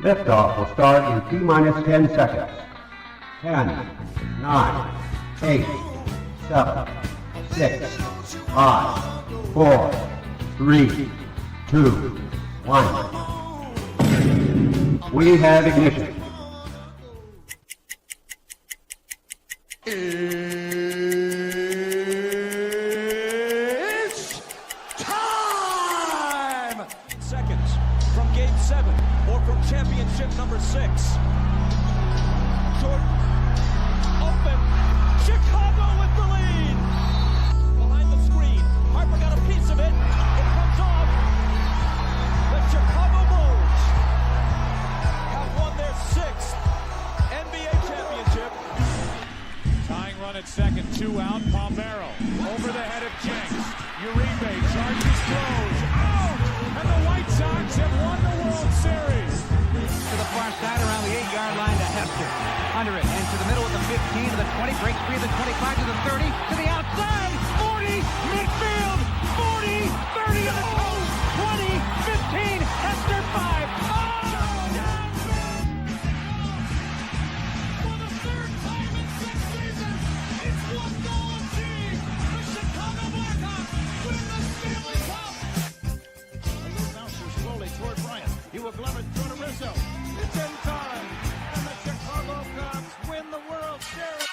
Liftoff will start in T-minus 10 seconds. 10, 9, 8, 7, 6, 5, 4, 3, 2, 1. We have ignition. It's time! Seconds from game 7 or from championship number 6. Jordan, open, Chicago with the lead! Behind the screen, Harper got a piece of it, it comes off. The Chicago Bulls have won their 6th NBA championship. Tying run at second, 2 out, Palmero, over the head of Jenks, Uribe charges, throws, out, and the White Sox have won the World Series. To the far side around the 8-yard line to Hester. Under it, and to the middle of the 15, to the 20, break free of the 25, to the 30, to the outside, 40, midfield, 40, 30 to the coast, 20, 15, Hester 5. For the 3rd time in 6 seasons, it's one goal achieved. The Chicago Blackhawks win the Stanley Cup. A little bouncer slowly toward Bryant. He will glove it to Rizzo. It's in time, and the Chicago Cubs win the World Series.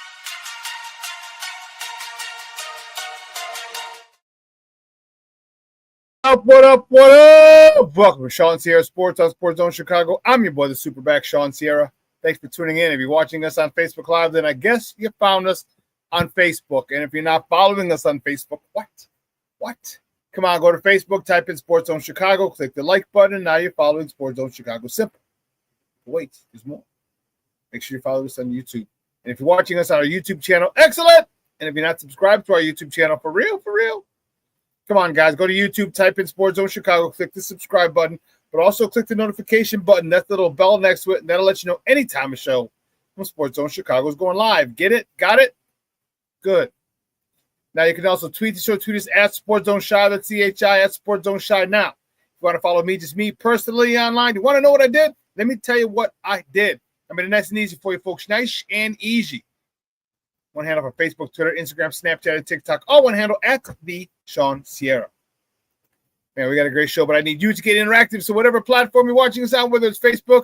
What up? Welcome to ShawnSierraSports on Sports Zone Chicago. I'm your boy, the SuperBack, Shawn Sierra. Thanks for tuning in. If you're watching us on Facebook Live, then I guess you found us on Facebook. And if you're not following us on Facebook, what? Come on, go to Facebook, type in Sports Zone Chicago, click the like button, and now you're following Sports Zone Chicago. Simple. Wait, there's more. Make sure you follow us on YouTube. And if you're watching us on our YouTube channel, excellent. And if you're not subscribed to our YouTube channel, for real, come on, guys. Go to YouTube, type in Sports Zone Chicago, click the subscribe button, but also click the notification button. That's the little bell next to it, and that'll let you know anytime a show from Sports Zone Chicago is going live. Get it? Got it? Good. Now, you can also tweet the show. Tweet us at Sports Zone Shy. That's CHI at Sports Zone Shy. Now, if you want to follow me, just me personally online, you want to know what I did? Let me tell you what I did. I made it nice and easy for you folks. Nice and easy. One handle for Facebook, Twitter, Instagram, Snapchat, and TikTok. All one handle at the Shawn Sierra. Man, we got a great show, but I need you to get interactive. So whatever platform you're watching us on, whether it's Facebook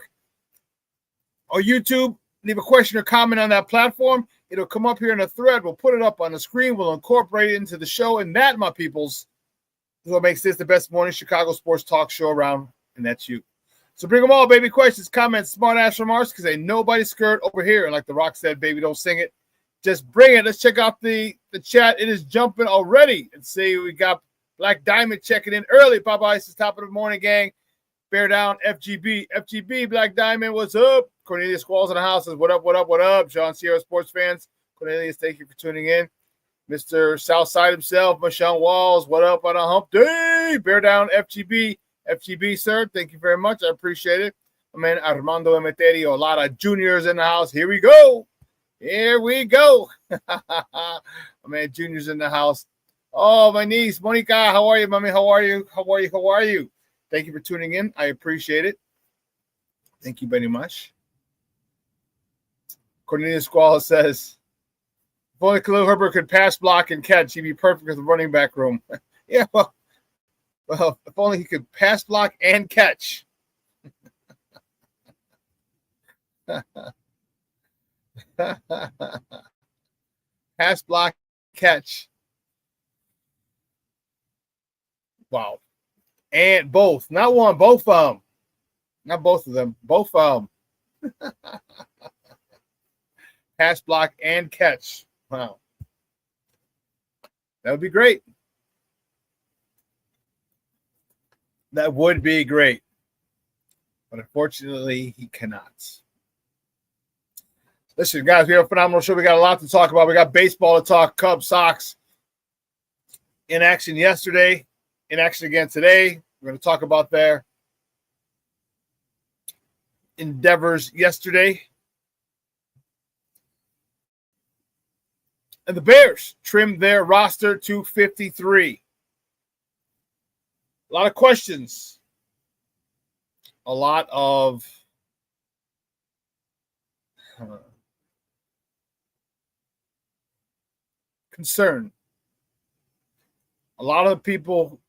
or YouTube, leave a question or comment on that platform. It'll come up here in a thread. We'll put it up on the screen. We'll incorporate it into the show. And that, my peoples, is what makes this the best morning Chicago sports talk show around. And that's you. So bring them all, baby. Questions, comments, smart ass remarks, because ain't nobody scared over here. And like The Rock said, baby, don't sing it. Just bring it. Let's check out the chat. It is jumping already. And see, we got Black Diamond checking in early. Popeyes is top of the morning, gang. Bear down, FGB, Black Diamond, what's up? Cornelius Squalls in the house says, what up? ShawnSierraSports fans. Cornelius, thank you for tuning in. Mr. Southside himself, Michelle Walls, what up on a hump day? Bear down, FGB, sir. Thank you very much. I appreciate it. My man Armando Emeterio, a lot of juniors in the house. Here we go. My man Junior's in the house. Oh, my niece, Monica. How are you, mommy? How are you? Thank you for tuning in. I appreciate it. Thank you very much. Cornelius Squall says, if only Khalil Herbert could pass, block, and catch, he'd be perfect with the running back room. Yeah, well, if only he could pass, block, and catch. Pass, block, catch. Wow. And both. Not one, both of them. Not both of them. Both of them. Pass, block, and catch. Wow. That would be great. That would be great. But unfortunately, he cannot. Listen, guys, we have a phenomenal show. We got a lot to talk about. We got baseball to talk, Cubs, Sox. In action yesterday. In action again today. We're going to talk about their endeavors yesterday. And the Bears trimmed their roster to 53. A lot of questions. A lot of concern. A lot of people,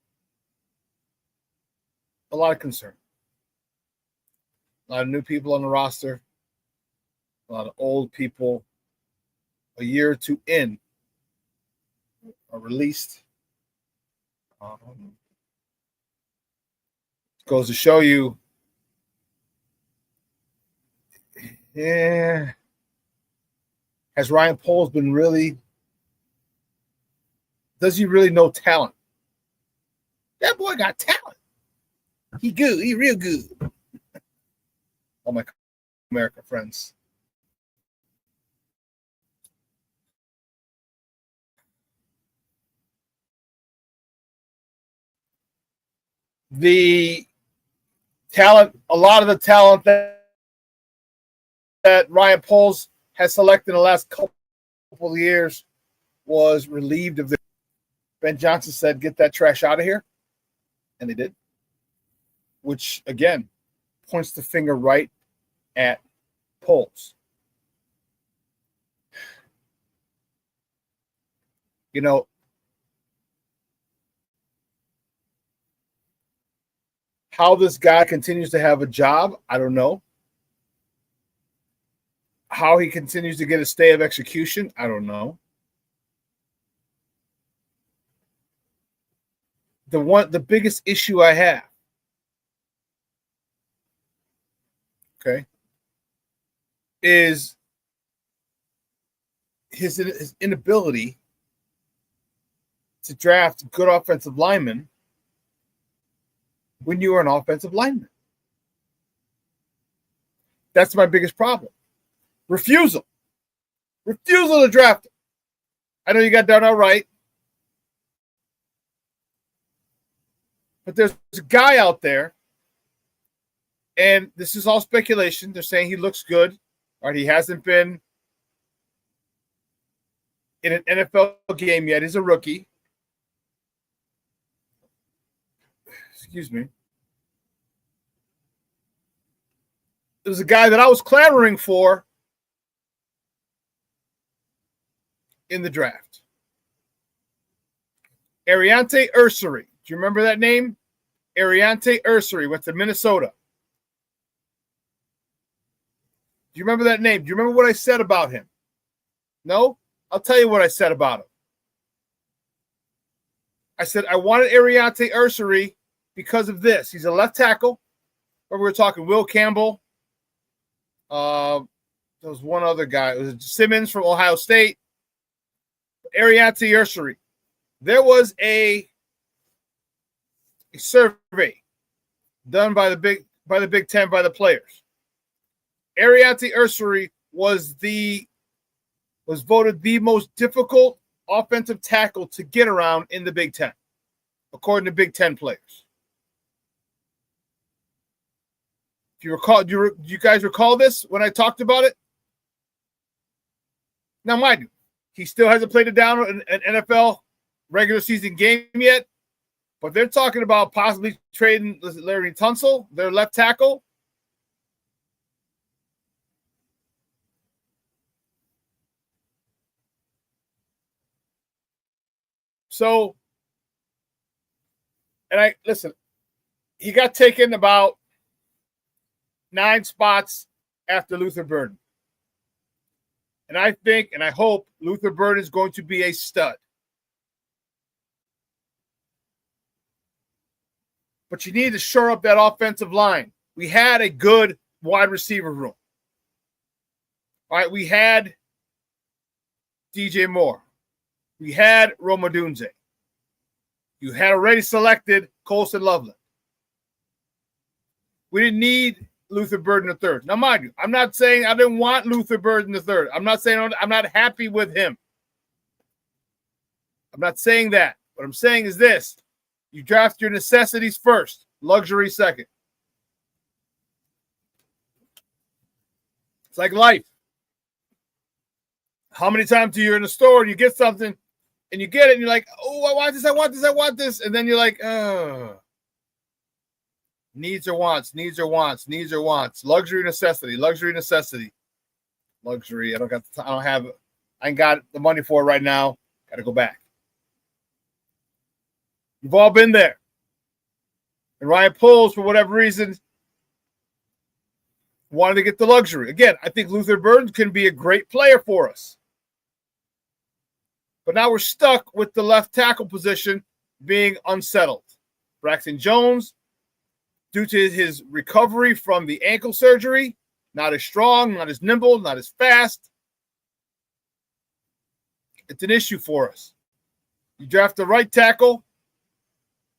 a lot of concern. A lot of new people on the roster. A lot of old people a year or two in are released. Goes to show you, has Ryan Poles been really, does he really know talent? That boy got talent. He good. He real good. All my America friends. The talent, a lot of the talent that Ryan Poles has selected in the last couple of years was relieved of the. Ben Johnson said, "Get that trash out of here," and they did. Which again points the finger right at Poles. You know, how this guy continues to have a job, I don't know. How he continues to get a stay of execution, I don't know. The biggest issue I have, okay, is his inability to draft good offensive linemen when you are an offensive lineman. That's my biggest problem. Refusal to draft him. I know you got Darnell Wright, but there's a guy out there, and this is all speculation. They're saying he looks good. All right, he hasn't been in an NFL game yet. He's a rookie. Excuse me. It was a guy that I was clamoring for in the draft. Ariante Ursary. Do you remember that name? Ariante Ursary went to Minnesota. Do you remember that name? Do you remember what I said about him? No? I'll tell you what I said about him. I said I wanted Ariante Ursary because of this. He's a left tackle. Where we were talking Will Campbell. There was one other guy. It was Simmons from Ohio State. Ariante Ursary. There was a survey done by the Big Ten by the players. Ariante Ursary was voted the most difficult offensive tackle to get around in the Big Ten, according to Big Ten players. Do you recall? Do you guys recall this when I talked about it? Now, mind you, he still hasn't played it down an NFL regular season game yet, but they're talking about possibly trading Larry Tunsil, their left tackle. So, and he got taken about 9 spots after Luther Burden. And I think, and I hope, Luther Burden is going to be a stud. But you need to shore up that offensive line. We had a good wide receiver room. All right, we had DJ Moore. We had Rome Odunze. You had already selected Colson Loveland. We didn't need Luther Burden III. Now, mind you, I'm not saying I didn't want Luther Burden III. I'm not saying I'm not happy with him. I'm not saying that. What I'm saying is this. You draft your necessities first, luxury second. It's like life. How many times do you in the store and you get something and you get it and you're like, oh, I want this, I want this, I want this. And then you're like, needs or wants, needs or wants, needs or wants. Luxury, necessity, luxury, necessity. luxury. I ain't got the money for it right now. Got to go back. You've all been there. And Ryan Poles, for whatever reason, wanted to get the luxury. Again, I think Luther Burden can be a great player for us. But now we're stuck with the left tackle position being unsettled. Braxton Jones, due to his recovery from the ankle surgery, not as strong, not as nimble, not as fast. It's an issue for us. You draft the right tackle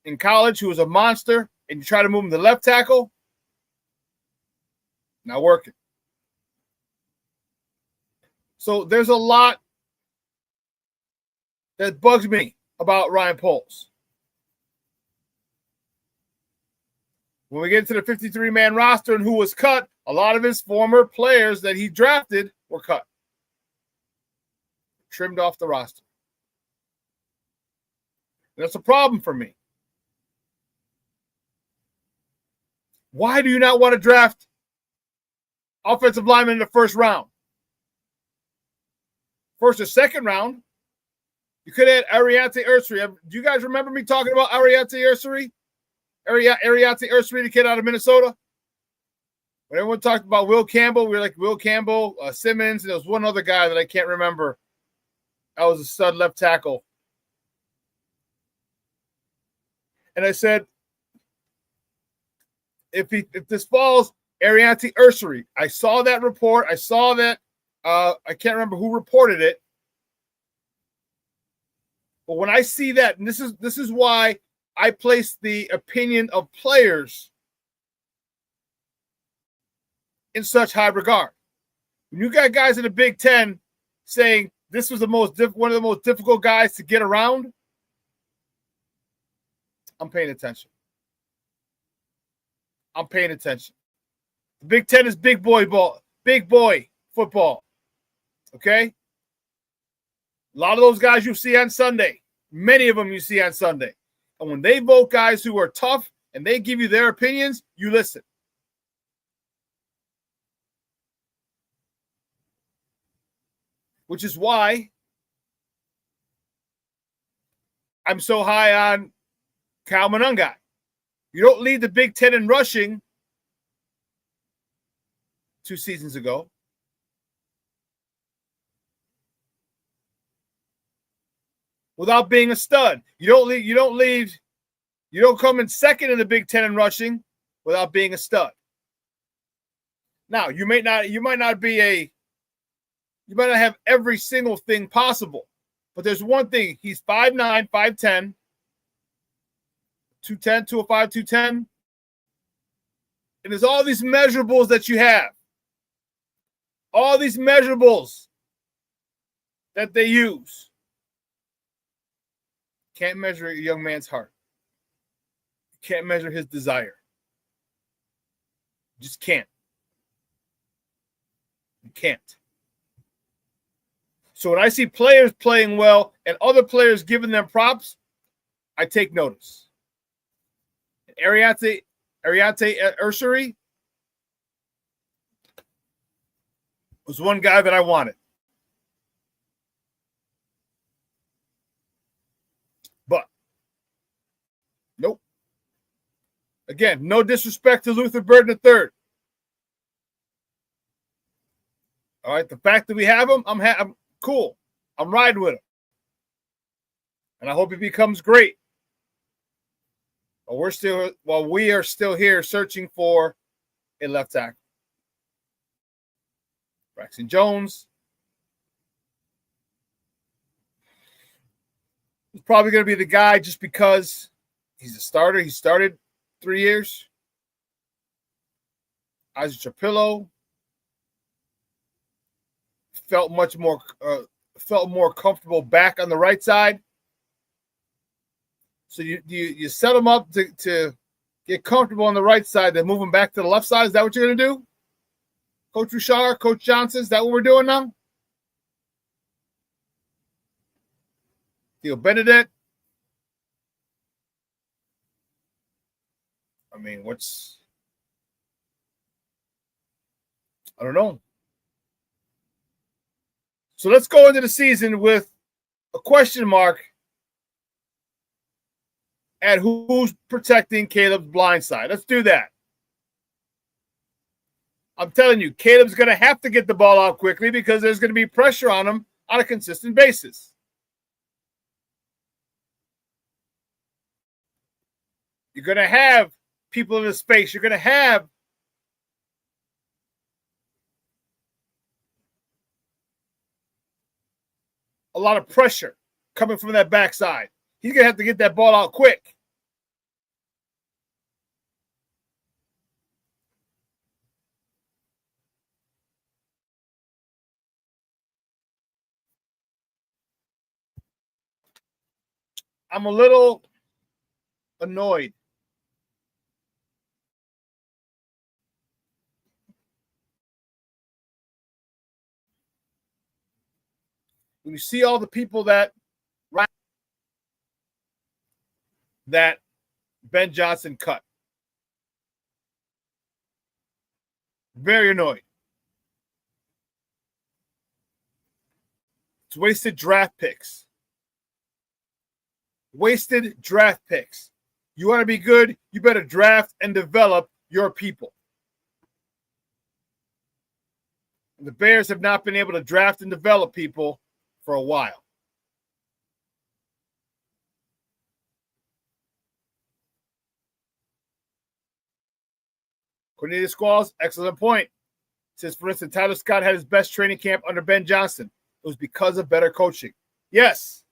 in college who was a monster, and you try to move him to left tackle, not working. So there's a lot that bugs me about Ryan Poles. When we get into the 53-man roster and who was cut, a lot of his former players that he drafted were cut. Trimmed off the roster. And that's a problem for me. Why do you not want to draft offensive linemen in the first round? First or second round, you could add Ariante Ursary. Do you guys remember me talking about Ariante Ursary? Ariante Ursary, the kid out of Minnesota? When everyone talked about Will Campbell, we were like Will Campbell, Simmons, and there was one other guy that I can't remember. That was a stud left tackle. And I said, if this falls, Ariante Ursary. I saw that report. I saw that. I can't remember who reported it. But when I see that, and this is why I place the opinion of players in such high regard. When you got guys in the Big Ten saying this was one of the most difficult guys to get around, I'm paying attention. I'm paying attention. The Big Ten is big boy football. Okay? A lot of those guys you see on Sunday, many of them you see on Sunday. And when they vote guys who are tough and they give you their opinions, you listen. Which is why I'm so high on Kyle Monangai. You don't lead the Big Ten in rushing 2 seasons ago. Without being a stud. You don't come in second in the Big Ten in rushing without being a stud. Now, you might not have every single thing possible. But there's one thing. He's 5'9", 5'10", 210, 205, 210. And there's all these measurables that you have. All these measurables that they use. Can't measure a young man's heart. Can't measure his desire. Just can't. You can't. So when I see players playing well and other players giving them props, I take notice. Ariante Ursary was one guy that I wanted. But, nope. Again, no disrespect to Luther Burden III. All right, the fact that we have him, I'm cool. I'm riding with him. And I hope he becomes great. But we are still here searching for a left tackle. Braxton Jones is probably going to be the guy just because he's a starter. He started 3 years. Isaac Trapillo felt more comfortable back on the right side. So you set him up to get comfortable on the right side, then move him back to the left side. Is that what you're going to do? Coach Bouchard, Coach Johnson, is that what we're doing now? Theo Benedict. I mean, I don't know. So let's go into the season with a question mark at who's protecting Caleb's blind side. Let's do that. I'm telling you, Caleb's going to have to get the ball out quickly because there's going to be pressure on him on a consistent basis. You're going to have people in the space. You're going to have a lot of pressure coming from that backside. He's going to have to get that ball out quick. I'm a little annoyed. When you see all the people that Ben Johnson cut. Very annoyed. It's wasted draft picks. Wasted draft picks. You want to be good, you better draft and develop your people. The Bears have not been able to draft and develop people for a while. Cornelius Squalls, excellent point. Says, for instance, Tyler Scott had his best training camp under Ben Johnson. It was because of better coaching. Yes,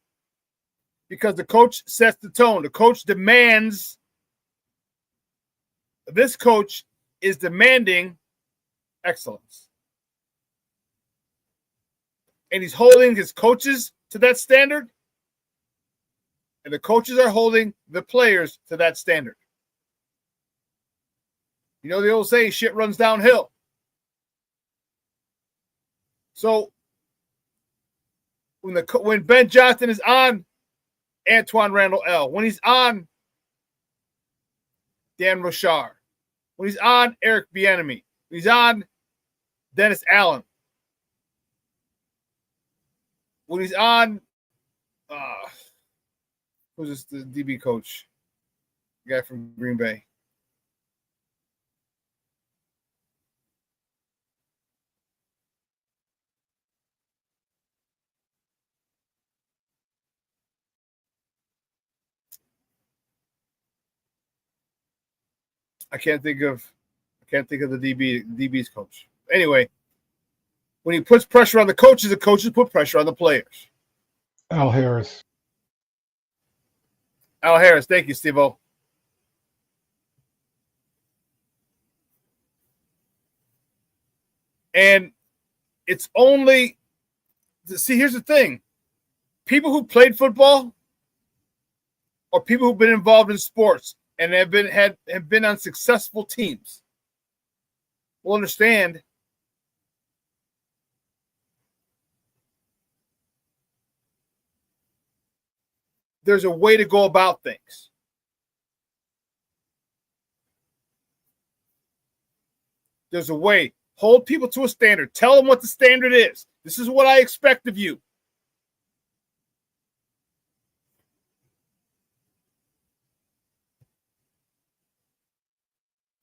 because the coach sets the tone. The coach demands. This coach is demanding excellence. And he's holding his coaches to that standard. And the coaches are holding the players to that standard. You know the old saying, shit runs downhill. So when Ben Johnson is on Antoine Randall L., when he's on Dan Rochard, when he's on Eric Bieniemy, when he's on Dennis Allen, when he's on who's this, the DB coach, the guy from Green Bay. I can't think of the DB's coach. Anyway, when he puts pressure on the coaches put pressure on the players. Al Harris. Al Harris, thank you, Steve-O. And it's only see, here's the thing. People who played football or people who've been involved in sports and have been on successful teams will understand there's a way to go about things. There's a way. Hold people to a standard. Tell them what the standard is. This is what I expect of you.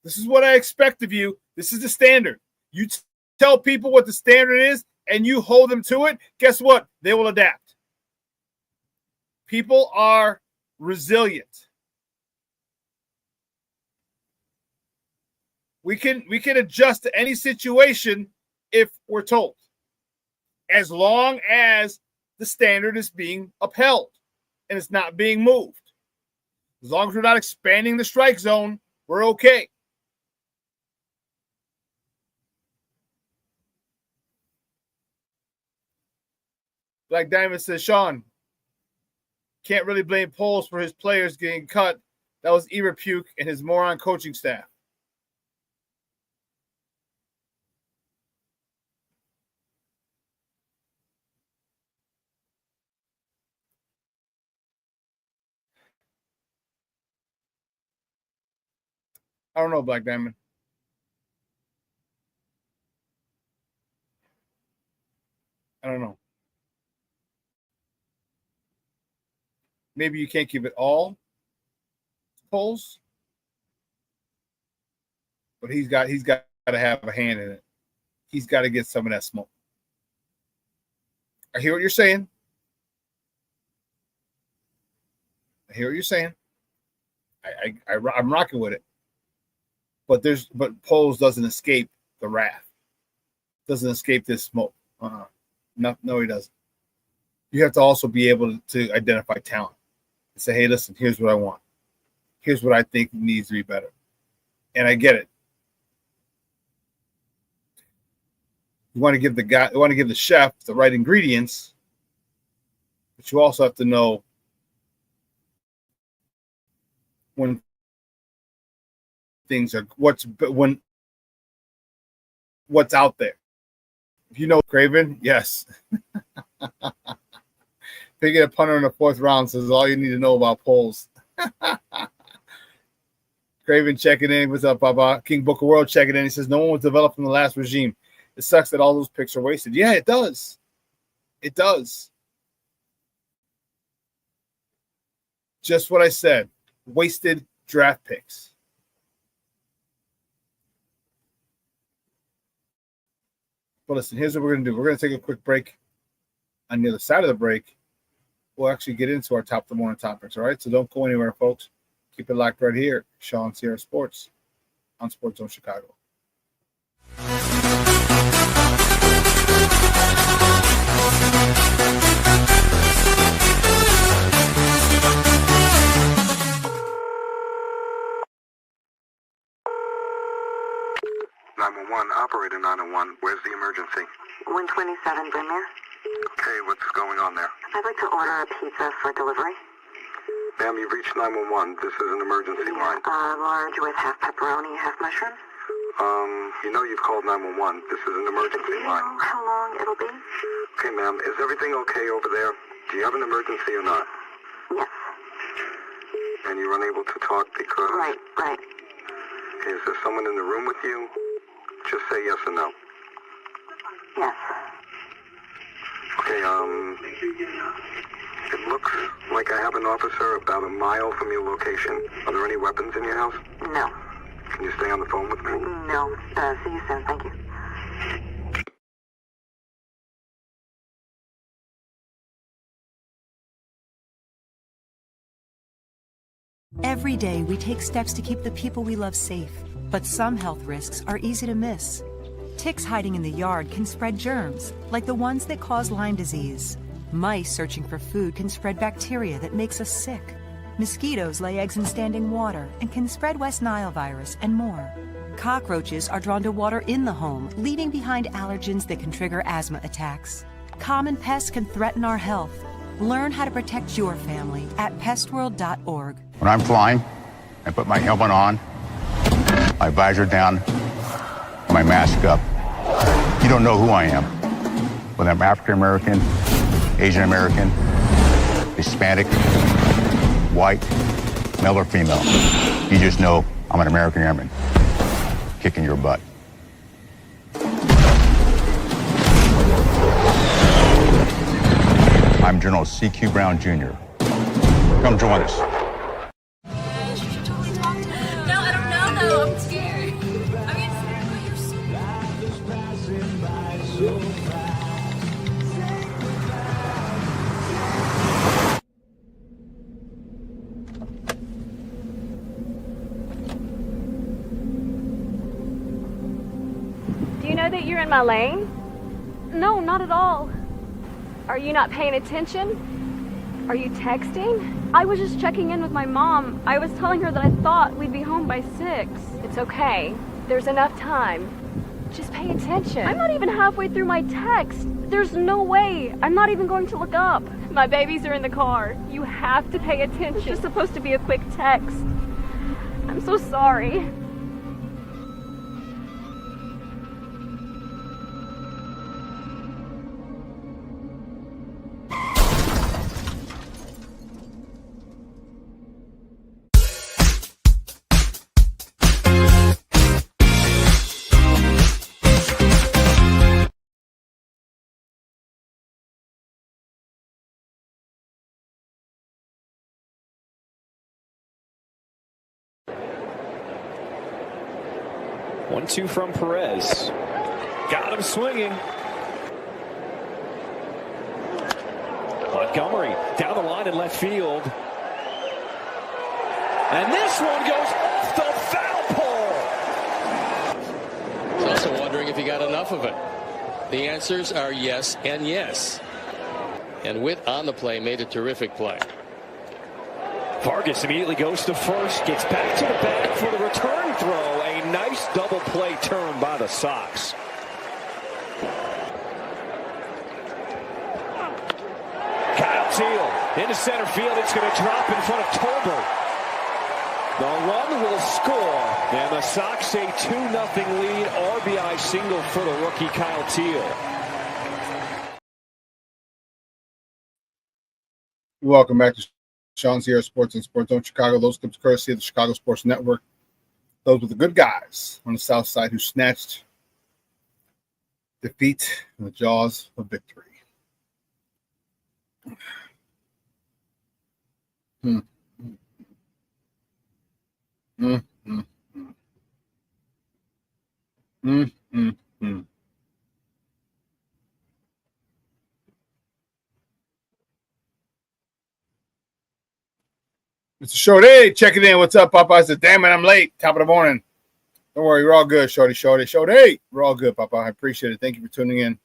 This is what I expect of you. This is the standard. You tell people what the standard is and you hold them to it. Guess what? They will adapt. People are resilient. We can adjust to any situation if we're told, as long as the standard is being upheld and it's not being moved. As long as we're not expanding the strike zone, we're okay. Black Diamond says, Shawn, can't really blame Poles for his players getting cut. That was Puke and his moron coaching staff. I don't know, Black Diamond. I don't know. Maybe you can't give it all to polls, but he's got to have a hand in it. He's got to get some of that smoke. I hear what you're saying. I'm rocking with it. But polls doesn't escape the wrath. Doesn't escape this smoke. No, he doesn't. You have to also be able to identify talent and say, hey, listen, here's what I want. Here's what I think needs to be better. And I get it. You want to give the chef the right ingredients, but you also have to know when things are what's out there. If you know Craven, yes. Picking a punter in the 4th round says all you need to know about polls. Craven checking in. What's up, Baba? King Book of World checking in. He says no one was developed in the last regime. It sucks that all those picks are wasted. Yeah, it does. It does. Just what I said. Wasted draft picks. But listen, here's what we're going to do. We're going to take a quick break. On the other side of the break, we'll actually get into our top of the morning topics, all right? So don't go anywhere, folks. Keep it locked right here. Shawn Sierra Sports on Sports Zone Chicago. Operator 901, where's the emergency? 127 Brynmere. Okay, what's going on there? I'd like to order a pizza for delivery. Ma'am, you've reached 911. This is an emergency line. Large with half pepperoni, half mushrooms. You know you've called 911. This is an emergency Do you line. know how long it'll be? Okay, ma'am, is everything okay over there? Do you have an emergency or not? Yes. And you're unable to talk because... Right. Is there someone in the room with you? Just say yes or no. Yes. Okay, it looks like I have an officer about a mile from your location. Are there any weapons in your house? No. Can you stay on the phone with me? No. See you soon. Thank you. Every day, we take steps to keep the people we love safe, but some health risks are easy to miss. Ticks hiding in the yard can spread germs, like the ones that cause Lyme disease. Mice searching for food can spread bacteria that makes us sick. Mosquitoes lay eggs in standing water and can spread West Nile virus and more. Cockroaches are drawn to water in the home, leaving behind allergens that can trigger asthma attacks. Common pests can threaten our health. Learn how to protect your family at pestworld.org. When I'm flying, I put my helmet on, my visor down, my mask up. You don't know who I am. Whether I'm African American, Asian American, Hispanic, white, male or female. You just know I'm an American airman kicking your butt. I'm General C.Q. Brown Jr. Come join us. No, I don't know though. I'm scared. I mean, you're so... Do you know that you're in my lane? No, not at all. Are you not paying attention? Are you texting? I was just checking in with my mom. I was telling her that I thought we'd be home by 6. It's okay. There's enough time. Just pay attention. I'm not even halfway through my text. There's no way. I'm not even going to look up. My babies are in the car. You have to pay attention. It's just supposed to be a quick text. I'm so sorry. 1-2 from Perez. Got him swinging. Montgomery down the line in left field. And this one goes off the foul pole. He's also wondering if he got enough of it. The answers are yes and yes. And Witt on the play made a terrific play. Vargas immediately goes to first, gets back to the bag for the return throw. A nice double play turn by the Sox. Kyle Teal into center field. It's going to drop in front of Tolbert. The run will score, and the Sox a 2-0 lead. RBI single for the rookie Kyle Teal. Welcome back to ShawnSierraSports and Sports Zone Chicago. Those clips courtesy of the Chicago Sports Network. Those were the good guys on the south side who snatched defeat in the jaws of victory. Mr. Shorty, checking in. What's up, Papa? I said, damn it, I'm late. Top of the morning. Don't worry, we're all good, Shorty. We're all good, Papa. I appreciate it. Thank you for tuning in.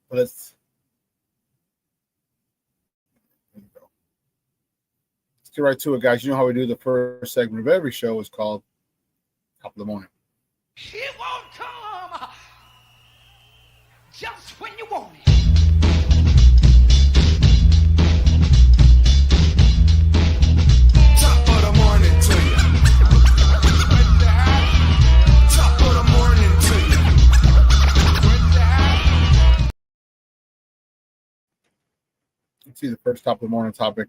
Let's get right to it, guys. You know how we do the first segment of every show is called Top of the Morning. It won't come just when you want it. Top of the morning to you. Top of the morning to you. Let's see the first top of the morning topic.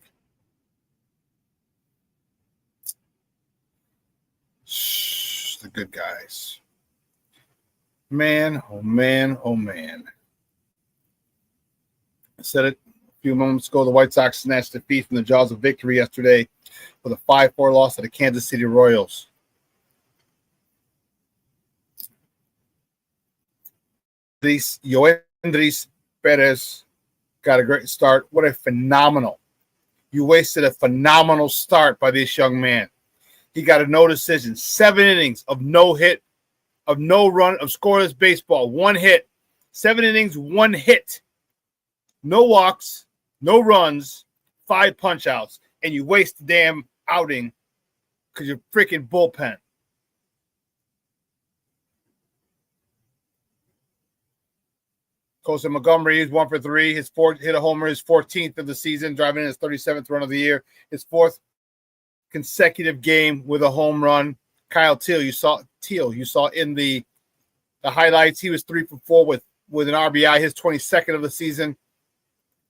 Shh, the good guys. Man, oh man, oh man. I said it a few moments ago. The White Sox snatched defeat from the jaws of victory yesterday with a 5-4 loss to the Kansas City Royals. Yoendris Perez got a great start. What a phenomenal. You wasted a phenomenal start by this young man. He got a no decision. 7 innings of no hit, of no run, of scoreless baseball. 1 hit. 7 innings, 1 hit. No walks, no runs, 5 punch outs. And you waste the damn outing because you're freaking bullpen. Colson Montgomery is 1 for 3. His hit a homer, his 14th of the season, driving in his 37th run of the year. His 4th consecutive game with a home run. Kyle Teal, you saw in the highlights. He was 3 for 4 with an RBI, his 22nd of the season.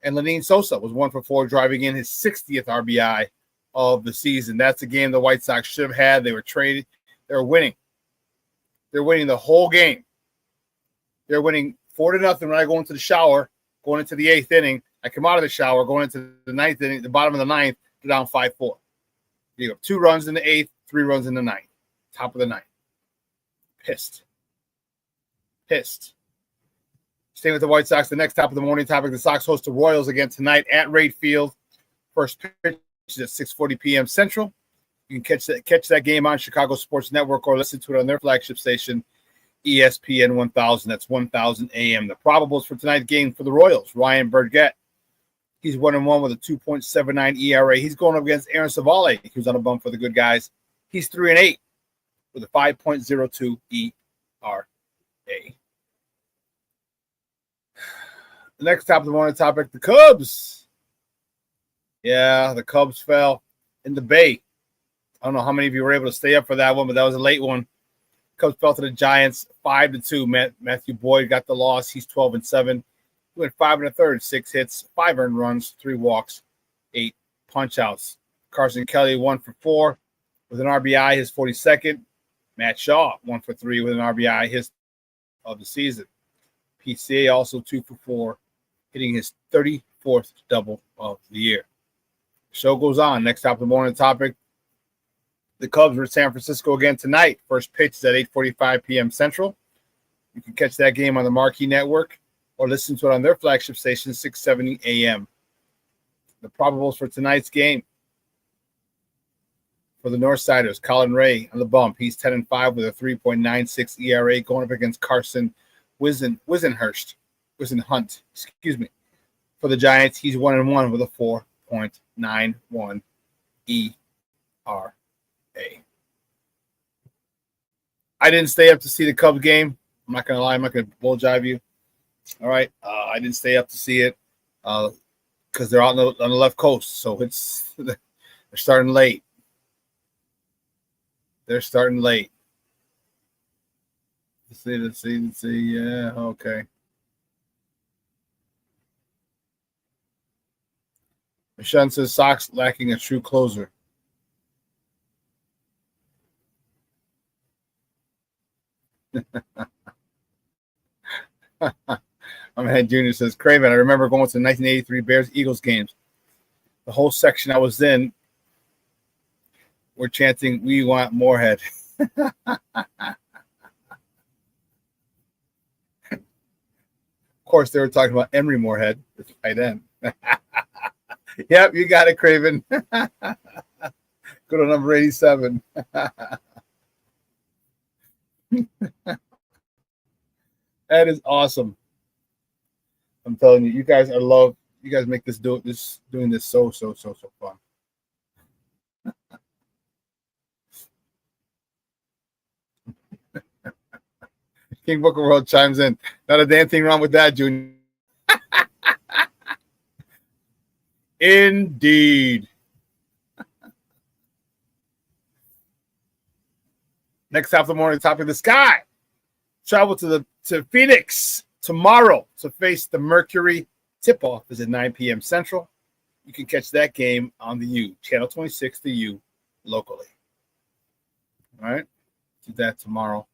And Lenyn Sosa was 1 for 4, driving in his 60th RBI of the season. That's a game the White Sox should have had. They were traded. They were winning. They're winning the whole game. They're winning 4-0 when I go into the shower, going into the 8th inning. I come out of the shower, going into the 9th inning, the bottom of the 9th, they're down 5-4. You have 2 runs in the 8th, 3 runs in the 9th. Top of the 9th. Pissed. Staying with the White Sox, the next top of the morning topic, the Sox host the Royals again tonight at Wright Field. First pitch is at 6:40 p.m. Central. You can catch that game on Chicago Sports Network or listen to it on their flagship station, ESPN 1000. That's 1000 AM. The probables for tonight's game for the Royals, Ryan Burgett. He's 1-1 with a 2.79 ERA. He's going up against Aaron Savale, who's on a bump for the good guys. He's 3-8 with a 5.02 ERA. The next top of the morning topic, the Cubs. Yeah, the Cubs fell in the Bay. I don't know how many of you were able to stay up for that one, but that was a late one. Cubs fell to the Giants 5-2. Matthew Boyd got the loss. He's 12-7. He went 5 1/3, 6 hits, 5 earned runs, 3 walks, 8 punch outs. Carson Kelly 1 for 4 with an RBI, his 42nd. Matt Shaw 1 for 3 with an RBI, his of the season. PCA also 2 for 4, hitting his 34th double of the year. The show goes on. Next top of the morning topic. The Cubs are in San Francisco again tonight. First pitch is at 8:45 p.m. Central. You can catch that game on the Marquee Network or listen to it on their flagship station, 670 a.m. The probables for tonight's game. For the Northsiders, Colin Ray on the bump. He's 10-5 with a 3.96 ERA going up against Carson Wisenhunt. For the Giants, he's 1-1 with a 4.91 ERA. I didn't stay up to see the Cubs game. I'm not going to lie. I'm not going to bull jive you. All right. I didn't stay up to see it because they're out on the left coast. So they're starting late. Let's see. Yeah, okay. Shawn says Sox lacking a true closer. I'm ahead. Junior says, Craven, I remember going to the 1983 Bears-Eagles games. The whole section I was in were chanting, "We want Moorhead." Of course, they were talking about Emery Moorhead, the tight end. Yep, you got it, Craven. Go to number 87. That is awesome. I'm telling you, you guys make doing this so fun. King Booker World chimes in. Not a damn thing wrong with that, Junior. Indeed. Next half of the morning, top of the sky. Travel to Phoenix tomorrow to face the Mercury. Tip-off is at 9 p.m. Central. You can catch that game on the U, Channel 26, the U, locally. All right? Do that tomorrow.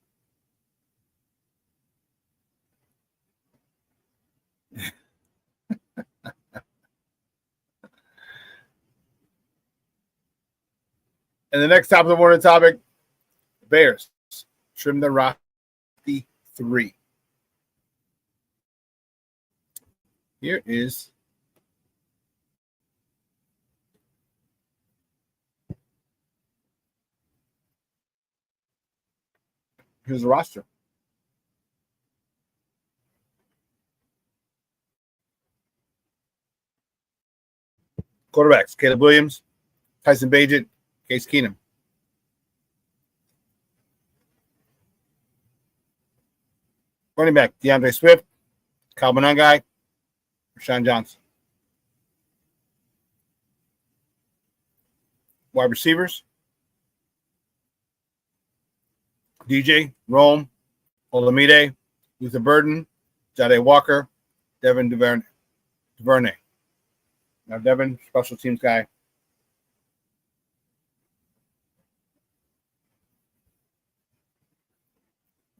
And the next top of the morning topic, Bears trim the roster 3. Here's the roster. Quarterbacks, Caleb Williams, Tyson Bagent, Case Keenum. Running back, DeAndre Swift, Kyle Monangai, Rashawn Johnson. Wide receivers, DJ, Rome, Olamide, Luther Burden, Jade Walker, Devin DuVernay. Now, Devin, special teams guy.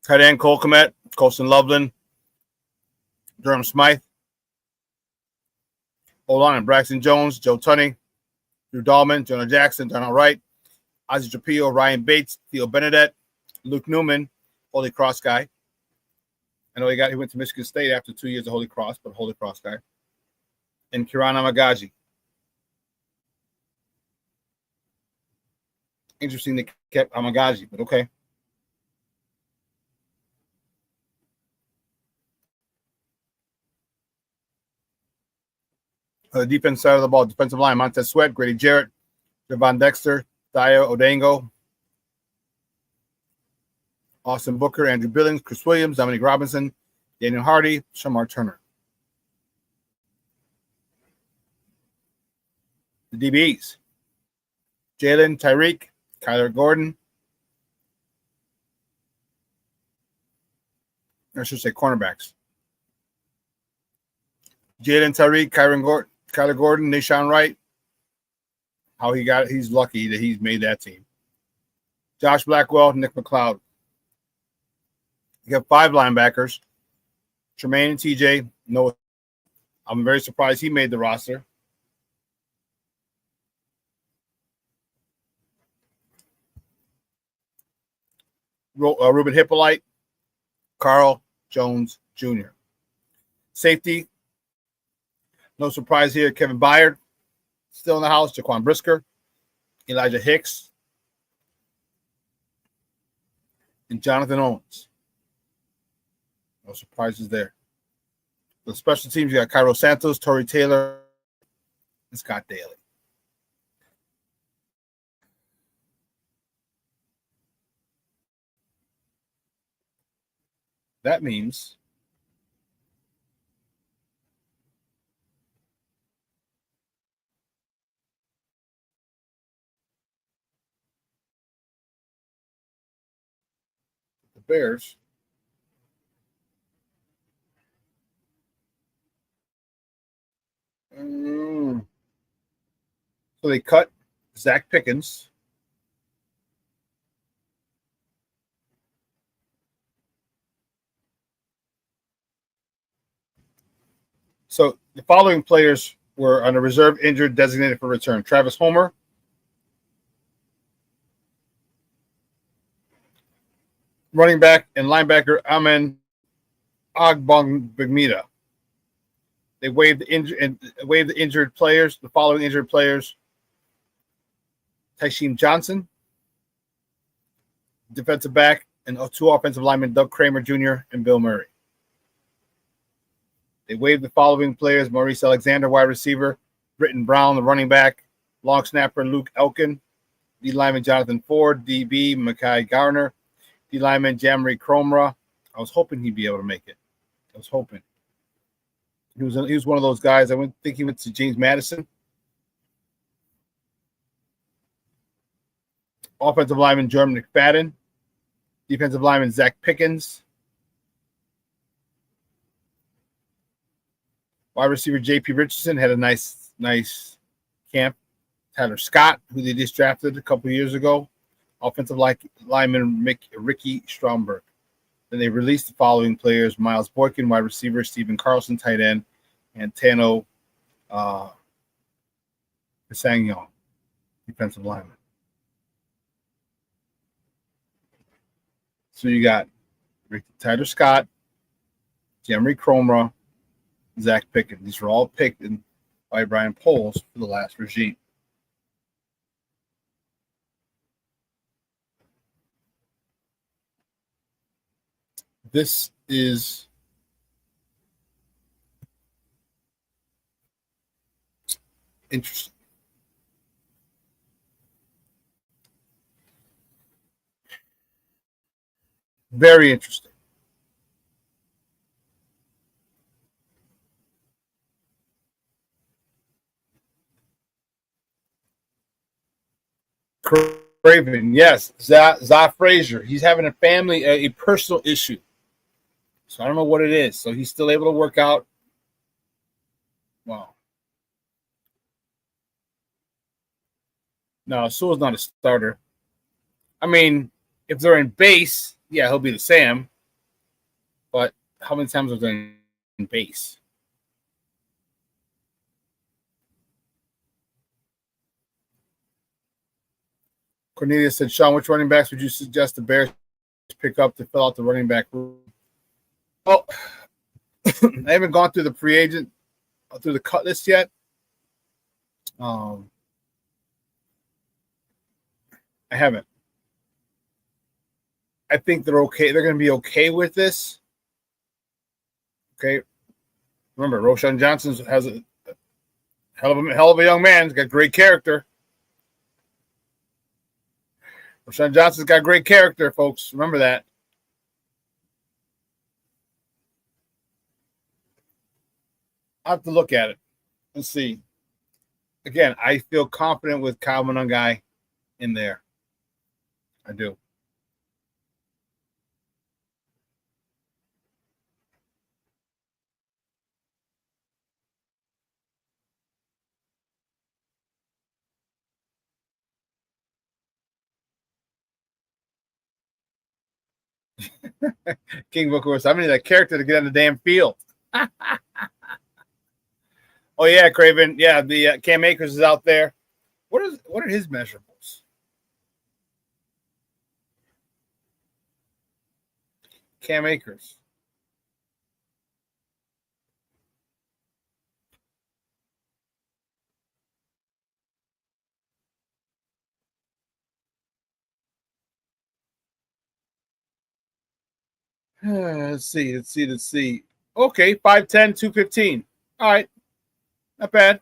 Tight end, Cole Kmet, Colston Loveland, Durham Smythe. O-line, Braxton Jones, Joe Tunney, Drew Dahlman, Jonah Jackson, Donald Wright, Ozzie Trapillo, Ryan Bates, Theo Benedette, Luke Newman, Holy Cross guy. I know he went to Michigan State after 2 years of Holy Cross, but Holy Cross guy. And Kiran Amagaji. Interesting they kept Amagaji, but okay. The defense side of the ball, defensive line, Montez Sweat, Grady Jarrett, Gervon Dexter, Thaya Odango, Austin Booker, Andrew Billings, Chris Williams, Dominic Robinson, Daniel Hardy, Shamar Turner. The DBs, Jalen, Tyreek, Kyler Gordon. I should say cornerbacks. Jalen, Tyreek, Kyler Gordon, Nashawn Wright. How he got it, he's lucky that he's made that team. Josh Blackwell, Nick McLeod. You got 5 linebackers. Tremaine and TJ. No, I'm very surprised he made the roster. Ruben Hippolyte, Carl Jones Jr. Safety, no surprise here, Kevin Byard, still in the house, Jaquan Brisker, Elijah Hicks, and Jonathan Owens. No surprises there. The special teams, you got Cairo Santos, Torrey Taylor, and Scott Daly. That means the Bears so they cut Zach Pickens. So the following players were on a reserve injured designated for return. Travis Homer, running back and linebacker Amen Agbogbemida. They waived the injured players. The following injured players: Tysheem Johnson, defensive back, and 2 offensive linemen, Doug Kramer Jr. and Bill Murray. They waived the following players: Maurice Alexander, wide receiver, Britton Brown, the running back, long snapper Luke Elkin, D lineman Jonathan Ford, DB Mekhi Garner, D lineman Jamari Cromra. I was hoping he'd be able to make it. I was hoping. He was one of those guys. I went thinking he went to James Madison. Offensive lineman Jordan McFadden, defensive lineman Zach Pickens, wide receiver J.P. Richardson had a nice camp. Tyler Scott, who they just drafted a couple years ago, offensive lineman Ricky Stromberg. Then they released the following players: Miles Boykin, wide receiver, Stephen Carlson, tight end, and Tano Sangyong, defensive lineman. So you got Tyler Scott, Jeremy Cromra, Zach Pickens. These were all picked by Brian Poles for the last regime. This is interesting. Very interesting. Craven, yes. Za Frazier. He's having a personal issue. So I don't know what it is. So he's still able to work out. Wow. No, Sewell's not a starter. I mean, if they're in base, yeah, he'll be the Sam. But how many times are they in base? Cornelius said, Shawn, which running backs would you suggest the Bears pick up to fill out the running back room? Well, I haven't gone through the free agent, through the cut list yet. I haven't. I think they're okay. They're going to be okay with this. Okay. Remember, Roschon Johnson has a hell of a young man. He's got great character. Roschon Johnson's got great character, folks. Remember that. I'll have to look at it and see. Again, I feel confident with Kyle Monangai in there. I do. King Book was, I need that character to get on the damn field. Oh yeah, Craven. Yeah, the Cam Akers is out there. What are his measurables? Cam Akers. Let's see. Okay, 5'10", 215. All right. Not bad.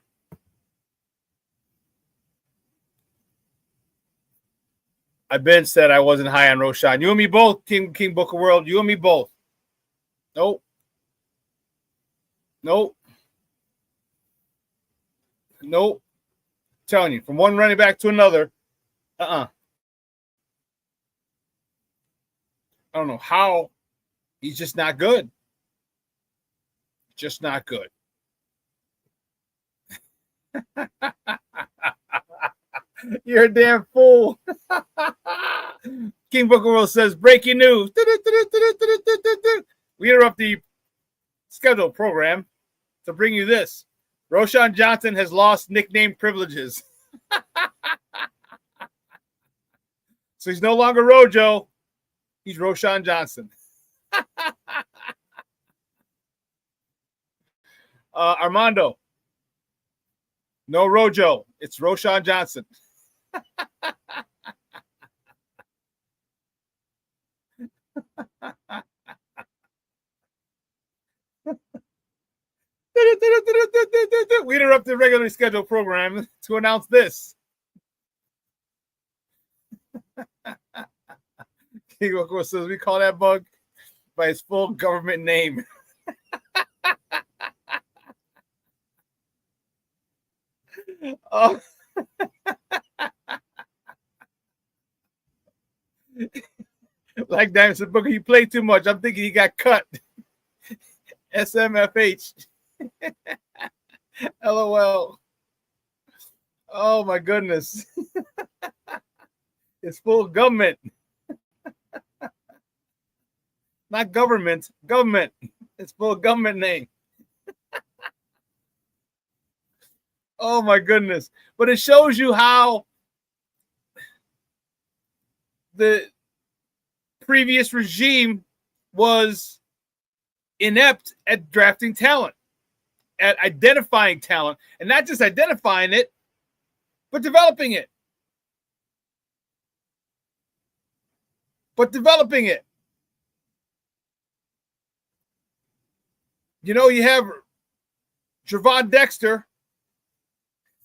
I Ben said I wasn't high on Roshan. You and me both, King Booker World. You and me both. Nope. Telling you, from one running back to another. I don't know how. He's just not good. Just not good. You're a damn fool. King Booker World says, breaking news. We interrupt the scheduled program to bring you this. Roshan Johnson has lost nickname privileges. So he's no longer Rojo. He's Roshan Johnson. Armando. No Rojo. It's Roshan Johnson. We interrupt the regularly scheduled program to announce this. King of course says we call that bug by its full government name. Oh. Like Diamond said, Booker, you played too much. I'm thinking he got cut. SMFH. LOL. Oh my goodness. It's full government. Not government. Government. It's full government name. Oh my goodness. But it shows you how the previous regime was inept at drafting talent, at identifying talent, and not just identifying it, but developing it. You know, you have Gervon Dexter.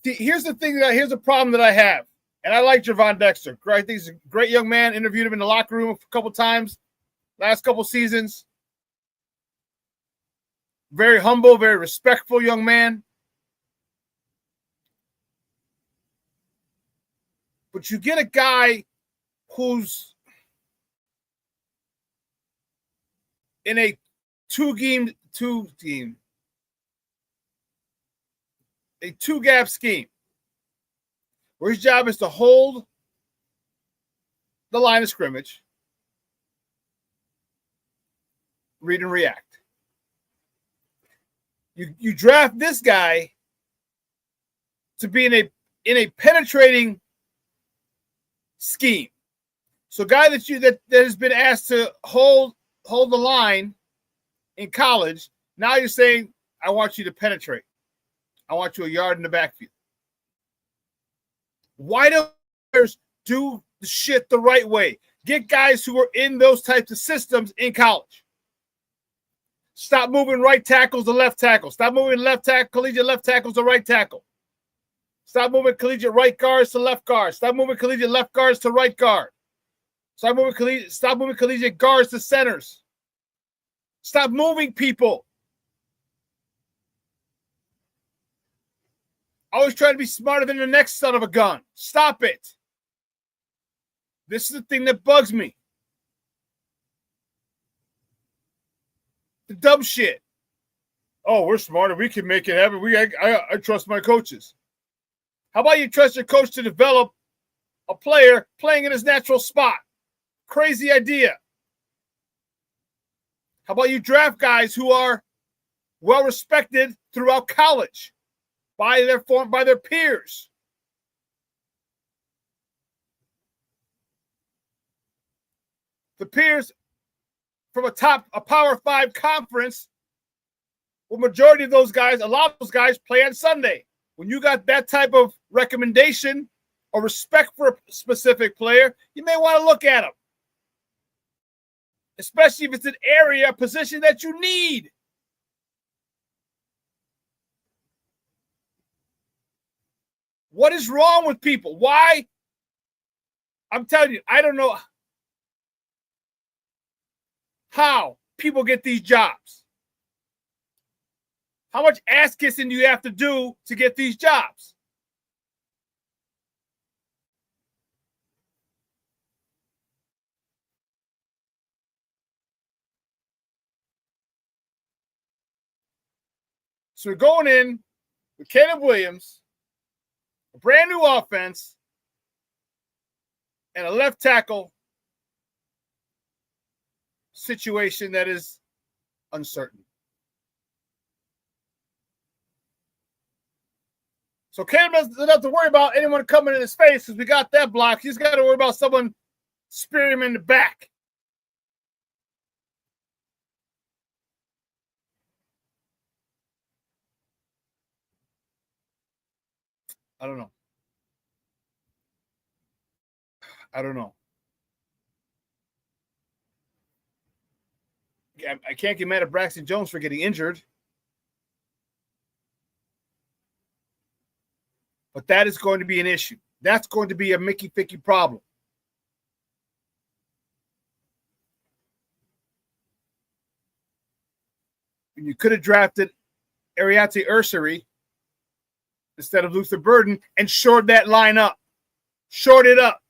See, here's the problem that I have. And I like Gervon Dexter. I think he's a great young man. Interviewed him in the locker room a couple times last couple seasons. Very humble, very respectful young man. But you get a guy who's in a two-gap scheme, where his job is to hold the line of scrimmage, read and react. You draft this guy to be in a penetrating scheme. So, a guy that has been asked to hold the line in college, now you're saying, I want you to penetrate. I want you a yard in the backfield. Why don't players do the shit the right way? Get guys who are in those types of systems in college. Stop moving right tackles to left tackle. Stop moving collegiate left tackles to right tackle. Stop moving collegiate right guards to left guards. Stop moving collegiate left guards to right guard. Stop moving collegiate guards to centers. Stop moving people. Always trying to be smarter than the next son of a gun. Stop it. This is the thing that bugs me. The dumb shit. Oh, we're smarter. We can make it happen. I trust my coaches. How about you trust your coach to develop a player playing in his natural spot? Crazy idea. How about you draft guys who are well respected throughout college by their peers? The peers from a Power 5 conference, where majority of those guys, a lot of those guys play on Sunday. When you got that type of recommendation or respect for a specific player, you may want to look at him. Especially if it's an area, a position that you need. What is wrong with people? Why? I'm telling you, I don't know how people get these jobs. How much ass kissing do you have to do to get these jobs? So we're going in with Caleb Williams, a brand new offense, and a left tackle situation that is uncertain. So Caleb doesn't have to worry about anyone coming in his face because we got that block. He's got to worry about someone spearing him in the back. I don't know. I can't get mad at Braxton Jones for getting injured. But that is going to be an issue. That's going to be a Mickey-Ficky problem. And you could have drafted Ariate Ursary instead of Luther Burden and shored that line up. Shored it up.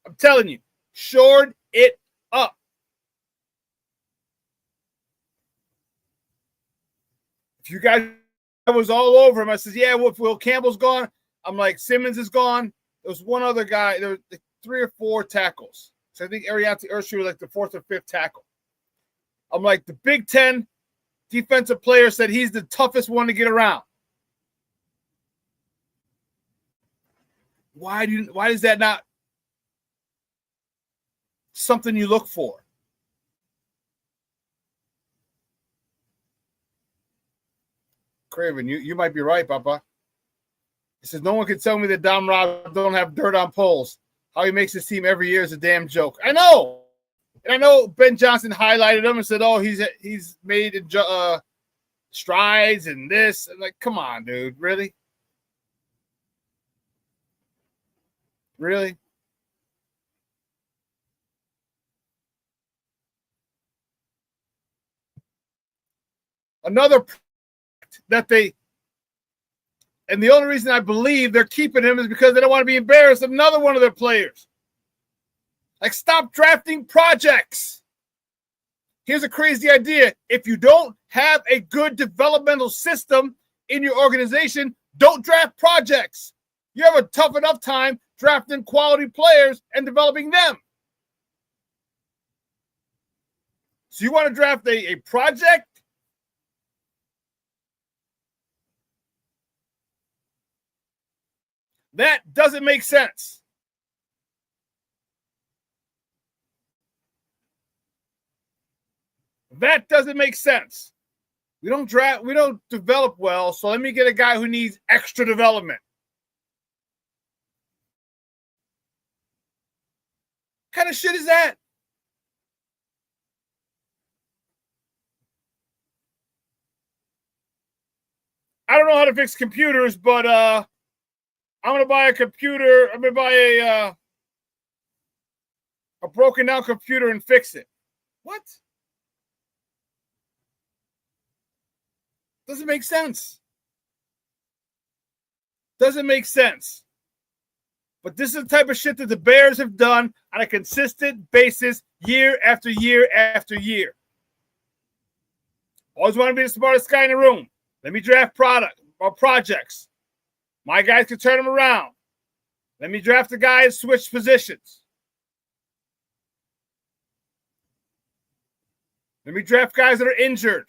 I'm telling you, shored it up. If you guys, I was all over him. I said, yeah, Will Campbell's gone. I'm like, Simmons is gone. There was one other guy. There were 3 or 4 tackles. So I think Ariate Ursary was like the 4th or 5th tackle. I'm like, the Big Ten defensive player said he's the toughest one to get around. Why is that not something you look for? Craven, you might be right, Papa. He says, no one can tell me that Dom Rob don't have dirt on polls. How he makes his team every year is a damn joke. I know. And I know Ben Johnson highlighted him and said, oh, he's made strides and this. And like, come on, dude. Really? Really? Another that and the only reason I believe they're keeping him is because they don't want to be embarrassed of another one of their players. Like, stop drafting projects. Here's a crazy idea. If you don't have a good developmental system in your organization, don't draft projects. You have a tough enough time drafting quality players and developing them. So you want to draft a project? That doesn't make sense. That doesn't make sense. We don't develop well, so let me get a guy who needs extra development. What kind of shit is that? I don't know how to fix computers, but I'm going to buy a computer. I'm going to buy a broken down computer and fix it. What? Doesn't make sense. Doesn't make sense. But this is the type of shit that the Bears have done on a consistent basis year after year after year. Always want to be the smartest guy in the room. Let me draft projects. My guys can turn them around. Let me draft the guy and switch positions. Let me draft guys that are injured.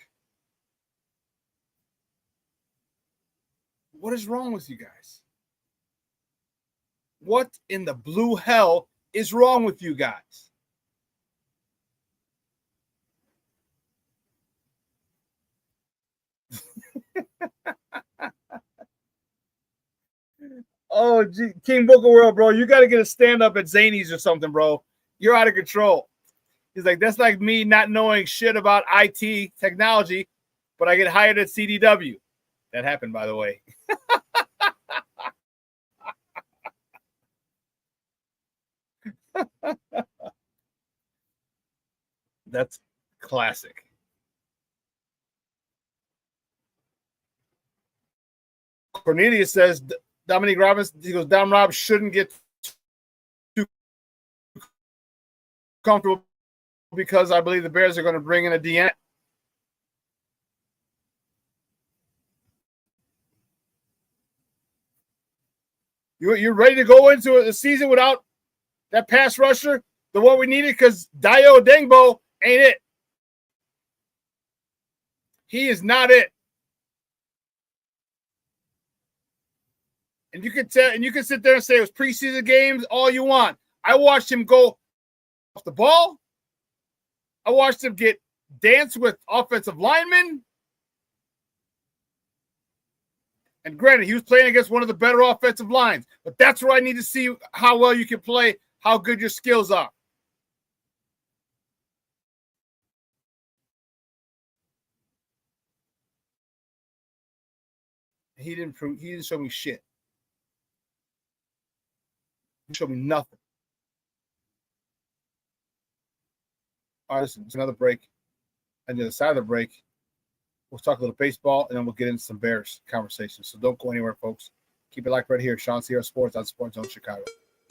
What is wrong with you guys? What in the blue hell is wrong with you guys? Oh, gee, King Booker World, bro, you got to get a stand-up at Zany's or something, bro. You're out of control. He's like, that's like me not knowing shit about IT technology, but I get hired at CDW. That happened, by the way. That's classic. Cornelius says Dominique Robinson, he goes, Dom Rob shouldn't get too comfortable because I believe the Bears are going to bring in a DN. You're ready to go into the season without that pass rusher, the one we needed, because Dayo Dengbo ain't it. He is not it. And you can tell, and you can sit there and say it was preseason games all you want. I watched him go off the ball. I watched him get dance with offensive linemen. And granted, he was playing against one of the better offensive lines, but that's where I need to see how well you can play, how good your skills are. He didn't show me shit. He showed me nothing. All right, listen, it's another break. And the other side of the break, we'll talk a little baseball, and then we'll get into some Bears conversation. So don't go anywhere, folks. Keep it locked right here. Shawn Sierra Sports on Sports Zone Chicago.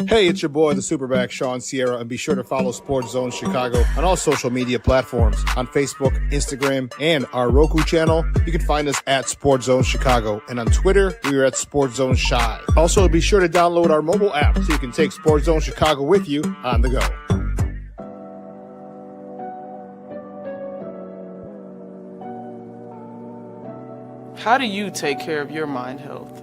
Hey, it's your boy, the SuperBack, Shawn Sierra, and be sure to follow Sports Zone Chicago on all social media platforms, on Facebook, Instagram, and our Roku channel. You can find us at Sports Zone Chicago, and on Twitter, we are at Sports Zone Shy. Also, be sure to download our mobile app so you can take Sports Zone Chicago with you on the go. How do you take care of your mind health?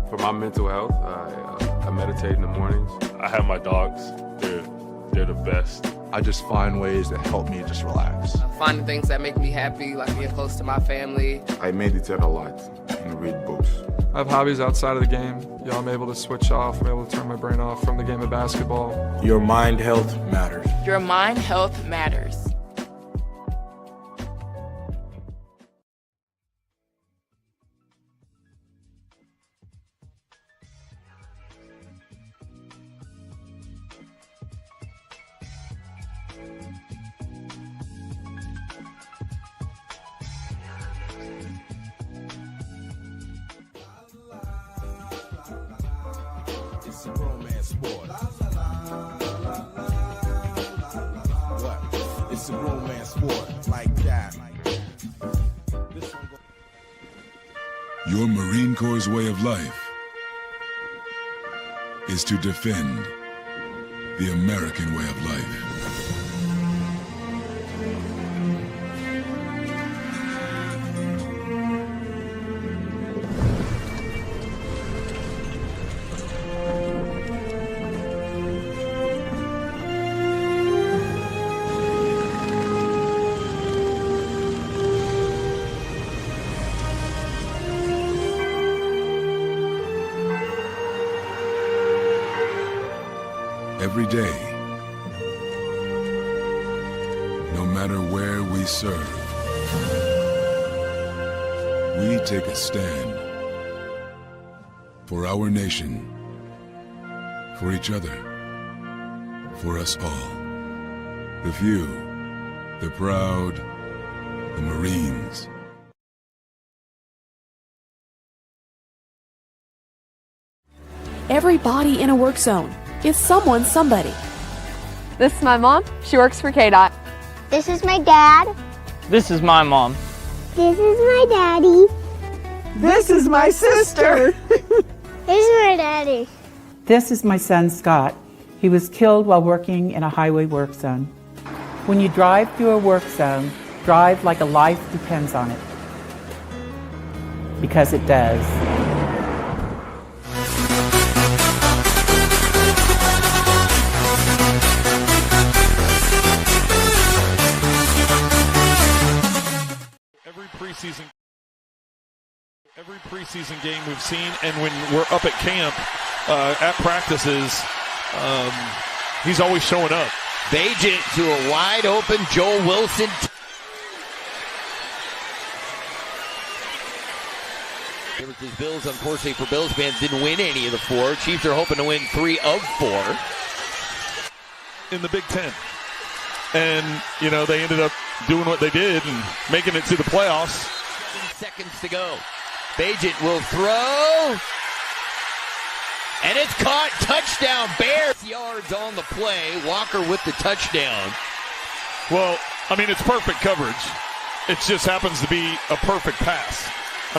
For my mental health, I meditate in the mornings. I have my dogs. They're the best. I just find ways that help me just relax. Finding things that make me happy, like being close to my family. I meditate a lot and read books. I have hobbies outside of the game. I'm able to switch off. I'm able to turn my brain off from the game of basketball. Your mind health matters. Your mind health matters. It's a romance sport. What? It's a romance sport like that. Your Marine Corps' way of life is to defend the American way of life. Every day, no matter where we serve, we take a stand for our nation, for each other, for us all. The few, the proud, the Marines. Everybody in a work zone is someone somebody. This is my mom. She works for KDOT. This is my dad. This is my mom. This is my daddy. This is my sister. This is my daddy. This is my son, Scott. He was killed while working in a highway work zone. When you drive through a work zone, drive like a life depends on it. Because it does. Every preseason game we've seen, and when we're up at camp, at practices, he's always showing up. Bagent to a wide open Joel Wilson. The Bills, unfortunately for Bills fans, didn't win any of the 4. Chiefs are hoping to win 3 of 4. In the Big Ten. And, they ended up doing what they did and making it to the playoffs. 7 seconds to go. Bagent will throw. And it's caught. Touchdown, Bears. Yards on the play. Walker with the touchdown. Well, it's perfect coverage. It just happens to be a perfect pass.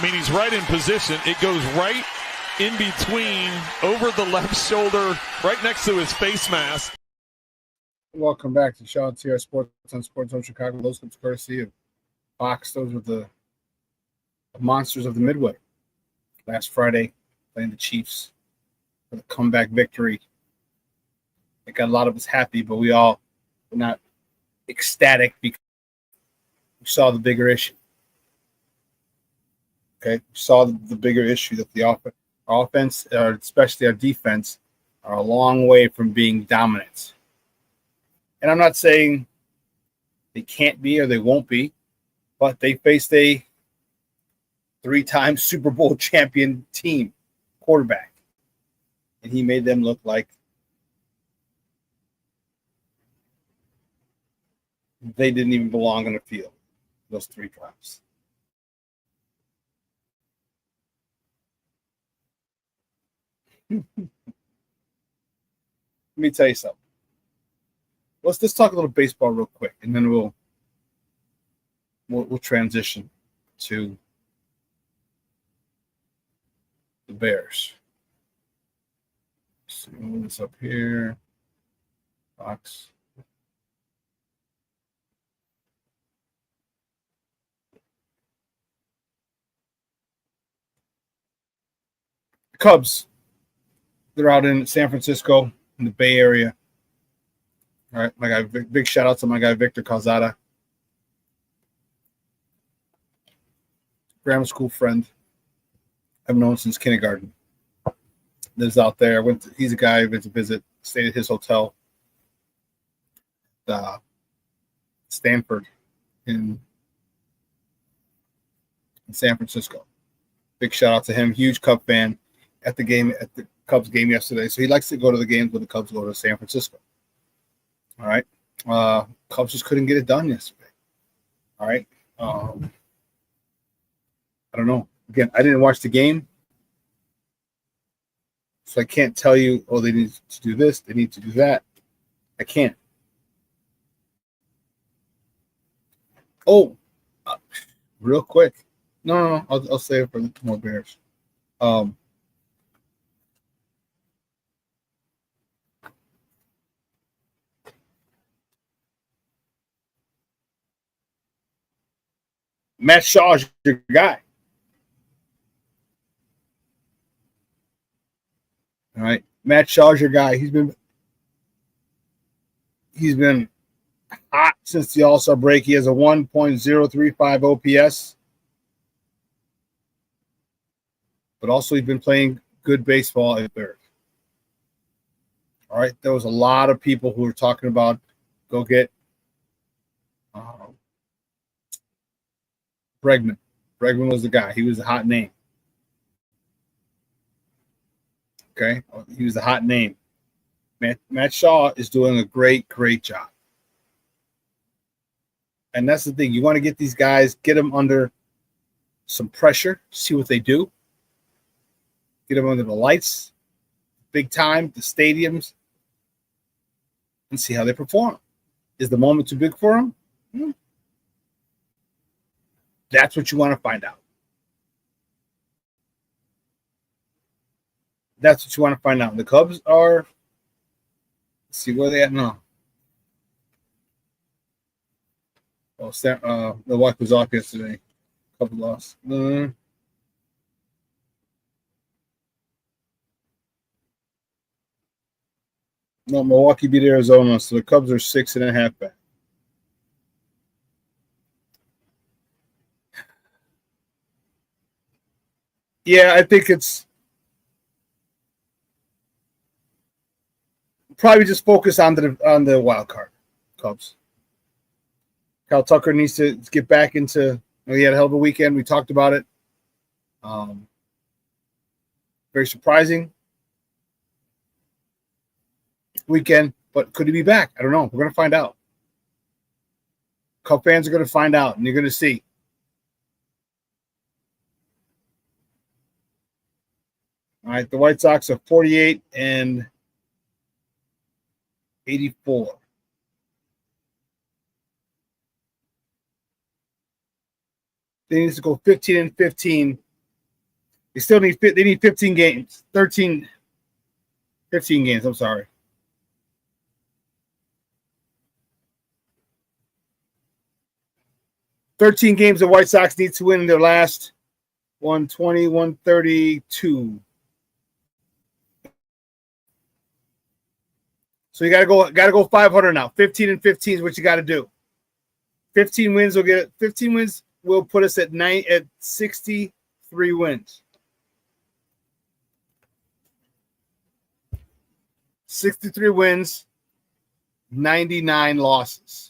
He's right in position. It goes right in between, over the left shoulder, right next to his face mask. Welcome back to ShawnSierraSports on Sports Zone Chicago. Those clips courtesy of Fox. Those were the monsters of the Midway. Last Friday, playing the Chiefs for the comeback victory. It got a lot of us happy, but we all were not ecstatic because we saw the bigger issue. Okay, we saw the bigger issue that our offense, or especially our defense, are a long way from being dominant. And I'm not saying they can't be or they won't be, but they faced a 3-time Super Bowl champion team quarterback. And he made them look like they didn't even belong on the field, those 3 drives. Let me tell you something. Let's talk a little baseball real quick, and then we'll transition to the Bears. So move this up here. Fox. Cubs. They're out in San Francisco, in the Bay Area. All right, my guy, big shout out to my guy Victor Calzada, grammar school friend I've known since kindergarten. Lives out there. He's a guy who went to visit, stayed at his hotel, Stanford in San Francisco. Big shout out to him. Huge Cub fan at the Cubs game yesterday. So he likes to go to the games when the Cubs go to San Francisco. All right. Cubs just couldn't get it done yesterday. All right. I don't know. Again, I didn't watch the game. So I can't tell you, they need to do this, they need to do that. I can't. Real quick. No. I'll save it for more Bears. Matt Shaw is your guy. All right. Matt Shaw's your guy. He's been hot since the All-Star break. He has a 1.035 OPS. But also he's been playing good baseball at third. All right. There was a lot of people who were talking about go get Bregman. Bregman was the guy. He was a hot name. Okay? He was a hot name. Matt Shaw is doing a great job. And that's the thing. You want to get these guys, get them under some pressure, see what they do. Get them under the lights, big time, the stadiums, and see how they perform. Is the moment too big for them? That's what you want to find out. That's what you want to find out. The Cubs are, let's see where they at now. Milwaukee was off yesterday. Couple lost. No, Milwaukee beat Arizona, so the Cubs are 6.5 back. Yeah, I think it's probably just focus on the wild card, Cubs. Kyle Tucker needs to get back into. He had a hell of a weekend. We talked about it. Very surprising weekend, but could he be back? I don't know. We're going to find out. Cub fans are going to find out, and you're going to see. All right, the White Sox are 48 and 84. They need to go 15 and 15. They still need 15 games. 15 games, I'm sorry. $13 games the White Sox need to win in their last 120, 132. So you gotta go 500 now. 15 and 15 is what you gotta do. 15 wins will put us at 63 wins. 63 wins, 99 losses.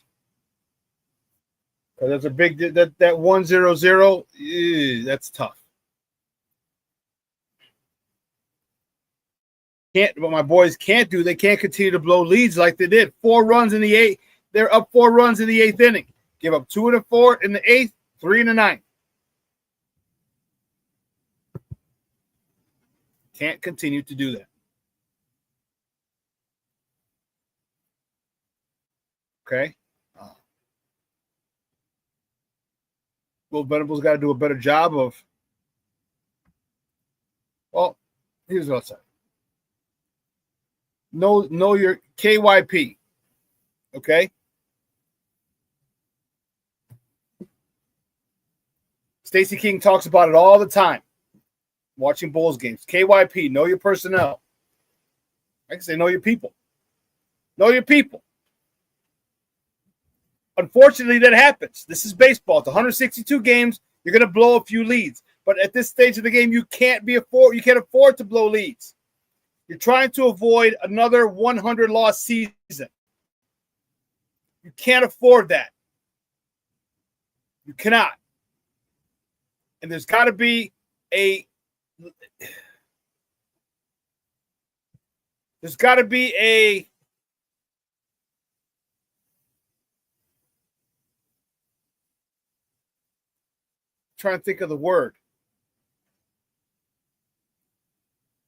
That's a big that 1-0-0. That's tough. But my boys can't do. They can't continue to blow leads like they did. 4 runs in the 8th. They're up 4 runs in the 8th inning. Give up 2 in the 4th in the 8th, 3 in the 9th. Can't continue to do that. Okay. Will Venables got to do a better job of. Well, here's what I'll say. Know your KYP. Okay. Stacey King talks about it all the time. Watching Bulls games. KYP. Know your personnel. I can say know your people. Know your people. Unfortunately, that happens. This is baseball. It's 162 games. You're going to blow a few leads. But at this stage of the game, you can't afford to blow leads. You're trying to avoid another 100-loss season. You can't afford that. You cannot. And there's got to be a trying to think of the word.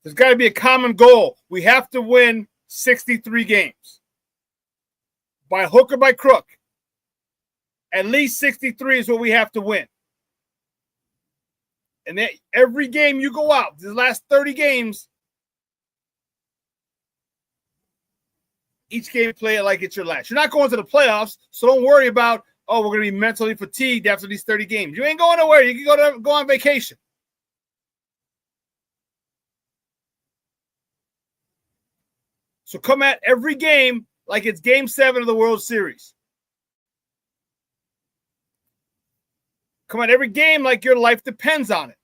There's got to be a common goal. We have to win 63 games. By hook or by crook. At least 63 is what we have to win. And then every game you go out, the last 30 games, each game play it like it's your last. You're not going to the playoffs, so don't worry about, we're going to be mentally fatigued after these 30 games. You ain't going nowhere. You can go on vacation. So come at every game like it's Game 7 of the World Series. Come at every game like your life depends on it.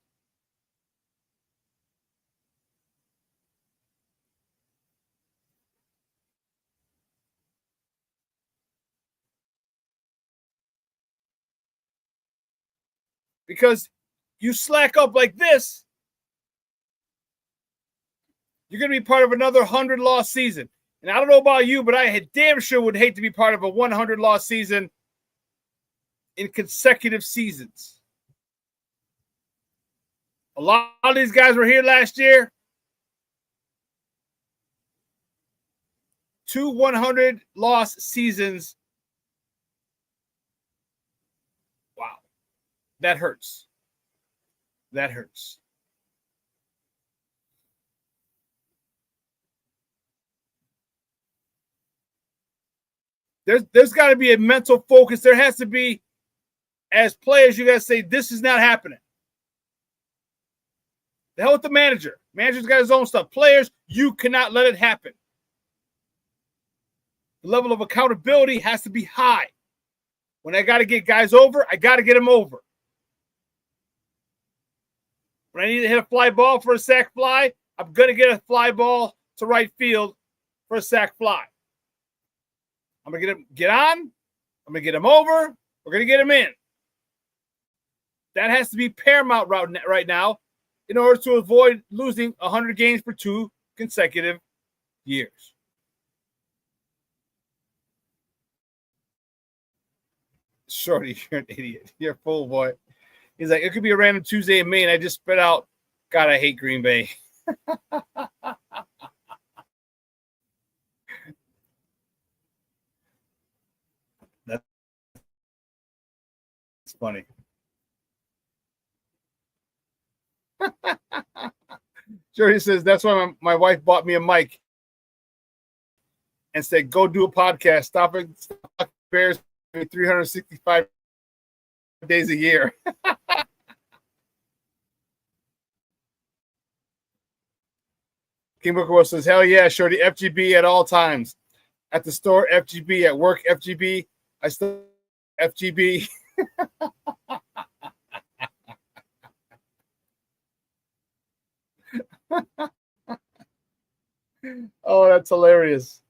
Because you slack up like this, you're going to be part of another 100-loss season. And I don't know about you, but I damn sure would hate to be part of a 100-loss season in consecutive seasons. A lot of these guys were here last year. 2 100-loss seasons. Wow. That hurts. That hurts. There's got to be a mental focus. There has to be, as players, you got to say, this is not happening. The hell with the manager. Manager's got his own stuff. Players, you cannot let it happen. The level of accountability has to be high. When I got to get guys over, I got to get them over. When I need to hit a fly ball for a sac fly, I'm going to get a fly ball to right field for a sack fly. I'm going to get on. I'm going to get him over. We're going to get him in. That has to be paramount right now in order to avoid losing 100 games for 2 consecutive years. Shorty, you're an idiot. You're a fool, boy. He's like, it could be a random Tuesday in May, and I just spit out, God, I hate Green Bay. That's funny. Shorty says, that's why my wife bought me a mic and said, go do a podcast. Stop it. Stop Bears 365 days a year. King Booker Will says, hell yeah, Shorty, FGB at all times. At the store, FGB. At work, FGB. I still FGB. Oh, that's hilarious.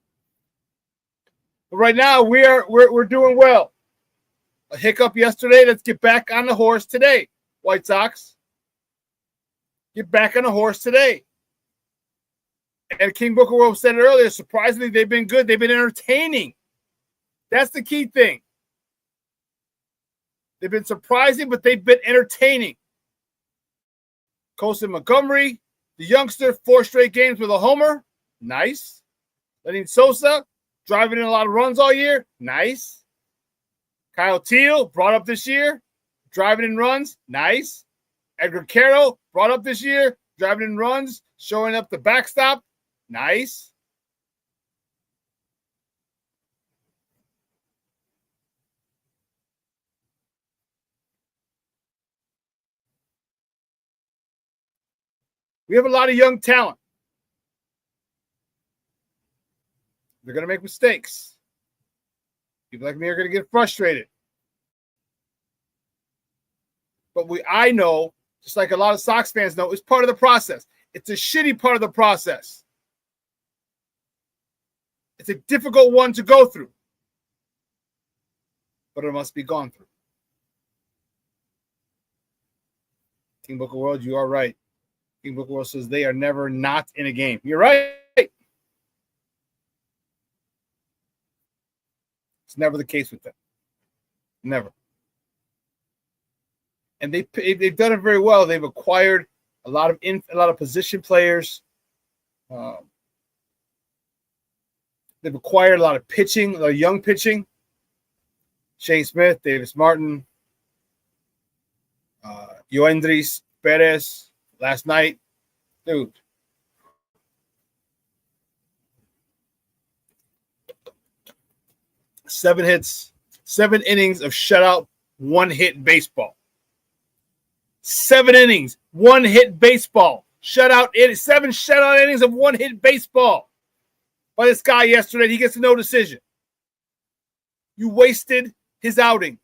But right now, we're doing well. A hiccup yesterday. Let's get back on the horse today, White Sox. Get back on the horse today. And King Booker World said it earlier, surprisingly, they've been good. They've been entertaining. That's the key thing. They've been surprising, but they've been entertaining. Colson Montgomery, the youngster, 4 straight games with a homer. Nice. Lenny Sosa, driving in a lot of runs all year. Nice. Kyle Teal, brought up this year, driving in runs. Nice. Edgar Carroll, brought up this year, driving in runs, showing up the backstop. Nice. We have a lot of young talent. They're going to make mistakes. People like me are going to get frustrated. But I know, just like a lot of Sox fans know, it's part of the process. It's a shitty part of the process. It's a difficult one to go through. But it must be gone through. King Booker World, you are right. King Booker World says they are never not in a game. You're right. It's never the case with them. Never. And they've done it very well. They've acquired a lot of position players. They've acquired a lot of pitching, a lot of young pitching. Shane Smith, Davis Martin, Yoendris Perez last night. Dude. Seven hits, 7 innings of shutout, 1-hit baseball. 7 innings, 1-hit baseball. 7 shutout innings of 1-hit baseball by this guy yesterday. He gets no decision. You wasted his outing.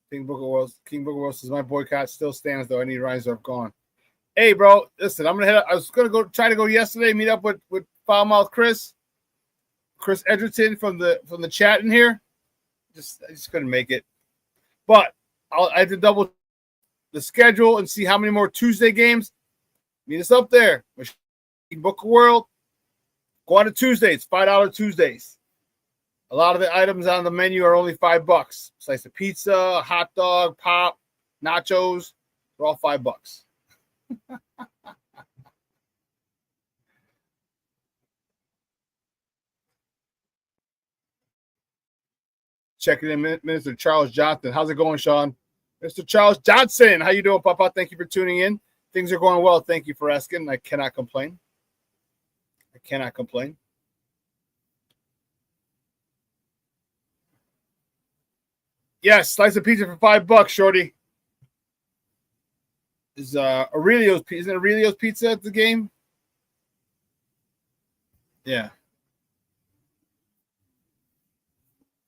King Booker World says, my boycott still stands, though. I need Reinsdorf gone. Hey, bro, listen, I'm going to head up. I was going to try to go yesterday, meet up with Foulmouth Chris Edgerton from the chat in here. I just couldn't make it. But I had to double the schedule and see how many more Tuesday games. Meet us up there. Booker World. Go on to Tuesday. It's $5 Tuesdays. A lot of the items on the menu are only $5. Slice of pizza, a hot dog, pop, nachos. They're all $5. Checking in, Minister Charles Johnson. How's it going, Shawn? Mr. Charles Johnson, how you doing, Papa? Thank you for tuning in. Things are going well. Thank you for asking. I cannot complain. Yes, slice of pizza for $5, Shorty. Is Aurelio's pizza? Isn't Aurelio's pizza at the game? Yeah.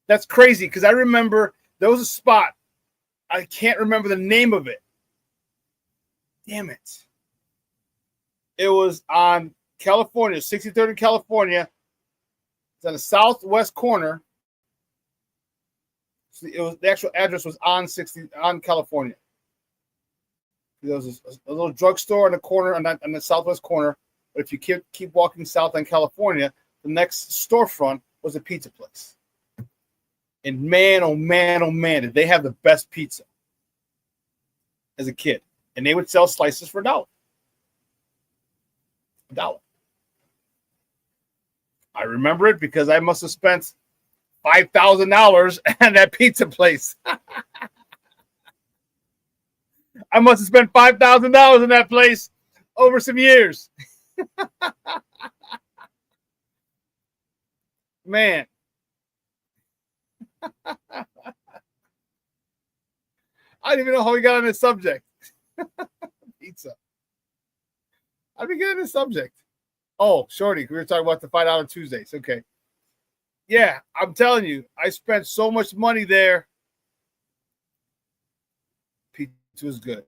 That's crazy because I remember there was a spot. I can't remember the name of it. Damn it. It was on California, 63rd in California. It's on the southwest corner. So the actual address was on California. There was a little drugstore on the corner, on the southwest corner. But if you keep walking south on California, the next storefront was a pizza place. And man, oh man, did they have the best pizza as a kid. And they would sell slices for $1. $1. I remember it because I must have spent $5,000 at that pizza place. I must have spent $5,000 in that place over some years. Man. I don't even know how we got on this subject. Pizza. How did we get on this subject? Oh, Shorty, we were talking about the $5 Tuesdays. Okay. Yeah, I'm telling you, I spent so much money there. Pizza was good.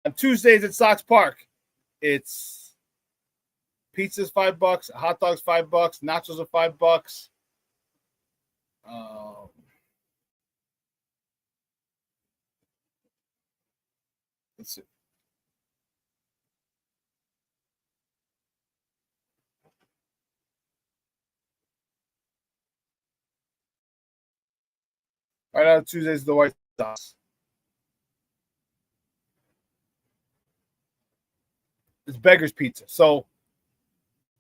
On Tuesdays at Sox Park, it's pizza's $5, hot dogs $5, nachos are $5. Let's see. Right out of Tuesdays, the White Sox. It's Beggar's Pizza. So,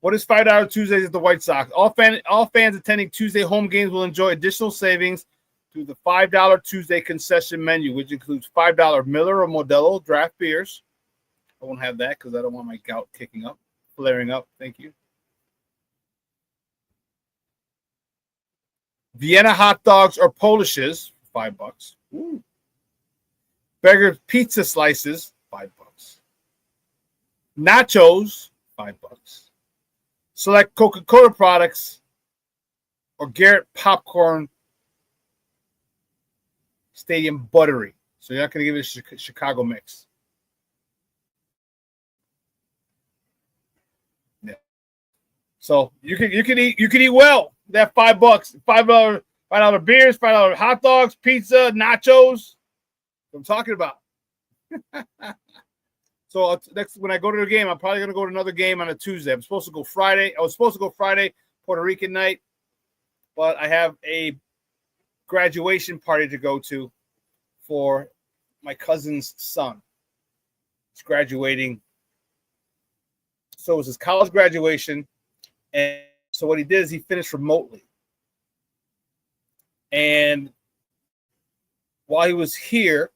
what is $5 Tuesdays at the White Sox? All fans attending Tuesday home games will enjoy additional savings through the $5 Tuesday concession menu, which includes $5 Miller or Modelo draft beers. I won't have that because I don't want my gout flaring up. Thank you. Vienna hot dogs or Polishes, $5. Ooh. Beggar pizza slices, $5. Nachos, $5. Select Coca-Cola products or Garrett popcorn stadium buttery. So you're not going to give it a Chicago mix. Yeah. So you can eat well. That $5, $5 beers, $5 hot dogs, pizza, nachos. What I'm talking about. So next, when I go to the game, I'm probably going to go to another game on a Tuesday. I'm supposed to go Friday. I was supposed to go Friday, Puerto Rican night, but I have a graduation party to go to for my cousin's son. He's graduating. So it was his college graduation, and so what he did is he finished remotely. And while he was here,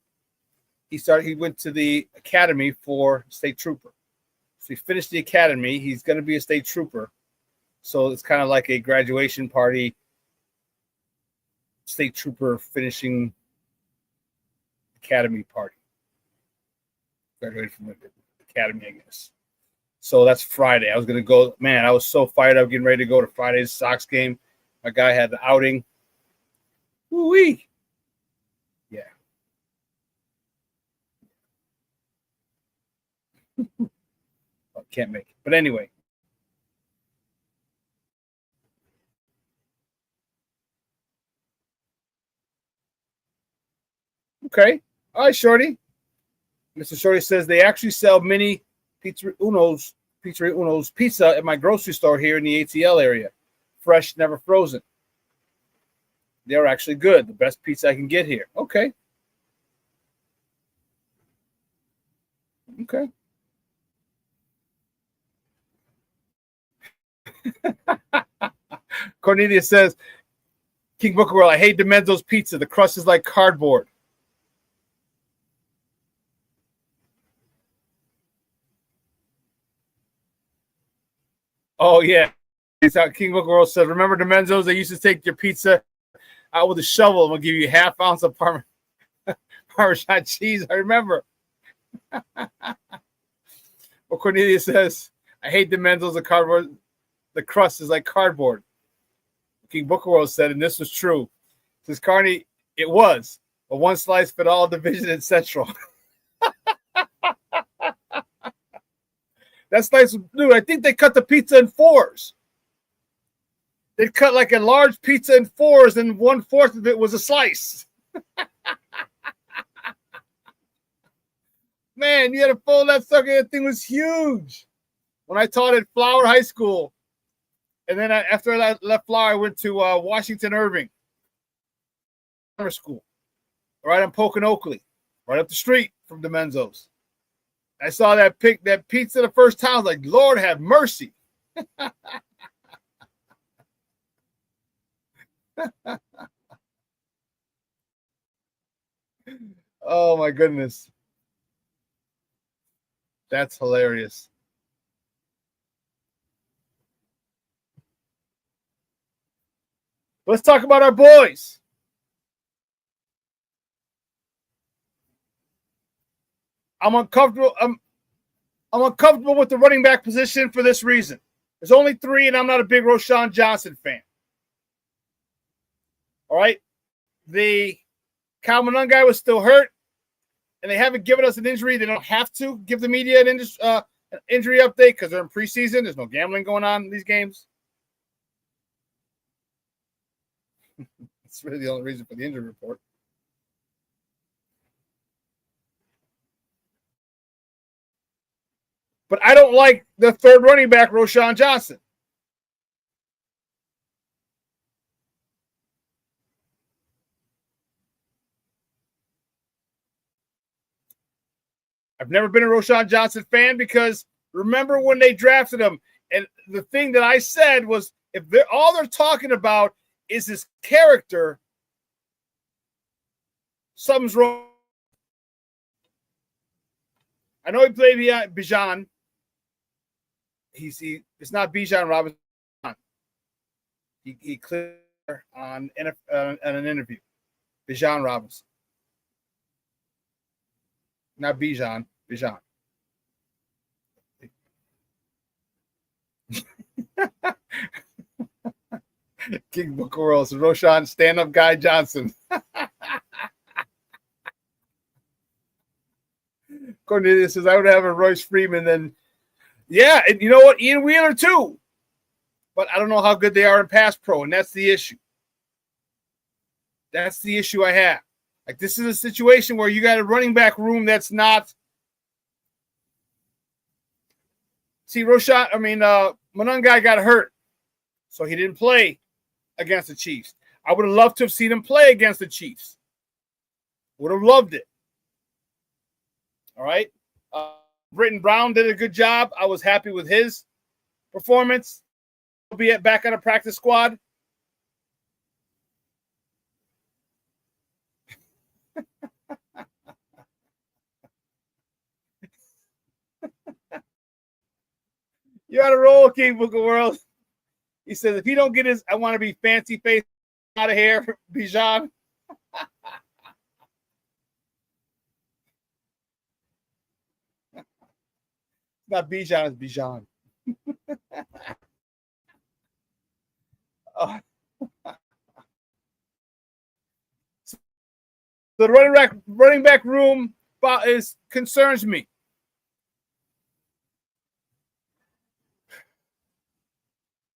he went to the academy for state trooper. So he finished the academy. He's going to be a state trooper. So it's kind of like a graduation party, state trooper finishing academy party. Graduated from the academy, I guess. So that's Friday. I was going to go. Man, I was so fired up getting ready to go to Friday's Sox game. My guy had the outing. Woo-wee. Yeah. I can't make it. But anyway. Okay. All right, Shorty. Mr. Shorty says they actually sell mini Pizzeria Uno's pizza at my grocery store here in the ATL area. Fresh, never frozen. They're actually good. The best pizza I can get here. Okay. Okay. Cornelia says, King Booker World, I hate Demento's pizza. The crust is like cardboard. Oh, yeah. King Booker World says, remember Demento's? They used to take your pizza out with a shovel and we'll give you half ounce of Parmesan cheese. I remember. Well, Cornelia says, I hate Demento's. The cardboard. The crust is like cardboard. King Booker World said, and this was true. Says Carney, it was. But one slice fit all division and central. That's nice. Dude, I think they cut the pizza in fours. They cut like a large pizza in fours, and 1/4 of it was a slice. Man, you had to fold that sucker. That thing was huge. When I taught at Flower High School, and then after I left Flower, I went to Washington Irving Summer School, right on Polk and Oakley, right up the street from DiMenzo's. I saw that pizza the first time. I was like, Lord have mercy. Oh my goodness. That's hilarious. Let's talk about our boys. I'm uncomfortable. I'm uncomfortable with the running back position for this reason. There's only 3, and I'm not a big Roschon Johnson fan. All right. The Kyle Manung guy was still hurt, and they haven't given us an injury. They don't have to give the media an injury update because they're in preseason. There's no gambling going on in these games. That's really the only reason for the injury report. But I don't like the third running back, Roschon Johnson. I've never been a Roschon Johnson fan because remember when they drafted him, and the thing that I said was if all they're talking about is his character, something's wrong. I know he played Bijan. It's not Bijan Robinson. He cleared on an interview. Bijan Robinson. Not Bijan. Bijan. King Book of Worlds. Roschon stand-up guy Johnson. Cornelius says, I would have a Royce Freeman then. Yeah, and you know what? Ian Wheeler too. But I don't know how good they are in pass pro, and that's the issue. That's the issue I have. Like, this is a situation where you got a running back room that's not. See, Manung guy got hurt, so he didn't play against the Chiefs. I would have loved to have seen him play against the Chiefs. Would have loved it. All right. Britton Brown did a good job. I was happy with his performance. He'll be back on a practice squad. You got to roll, King Book of World. He says, if he don't get his, I want to be fancy face out of here, Bijan. Not Bijan, it's Bijan. The running back room concerns me.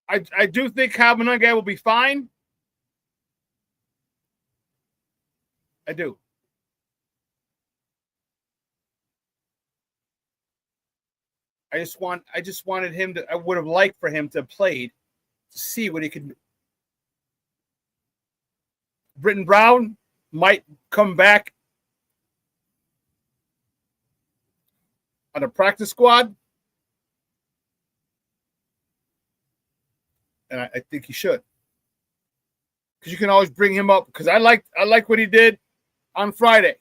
I do think Kyle Manung will be fine. I do. I just wanted him to. I would have liked for him to have played to see what he could do. Britton Brown might come back on a practice squad. And I think he should. Because you can always bring him up. Because I like what he did on Friday.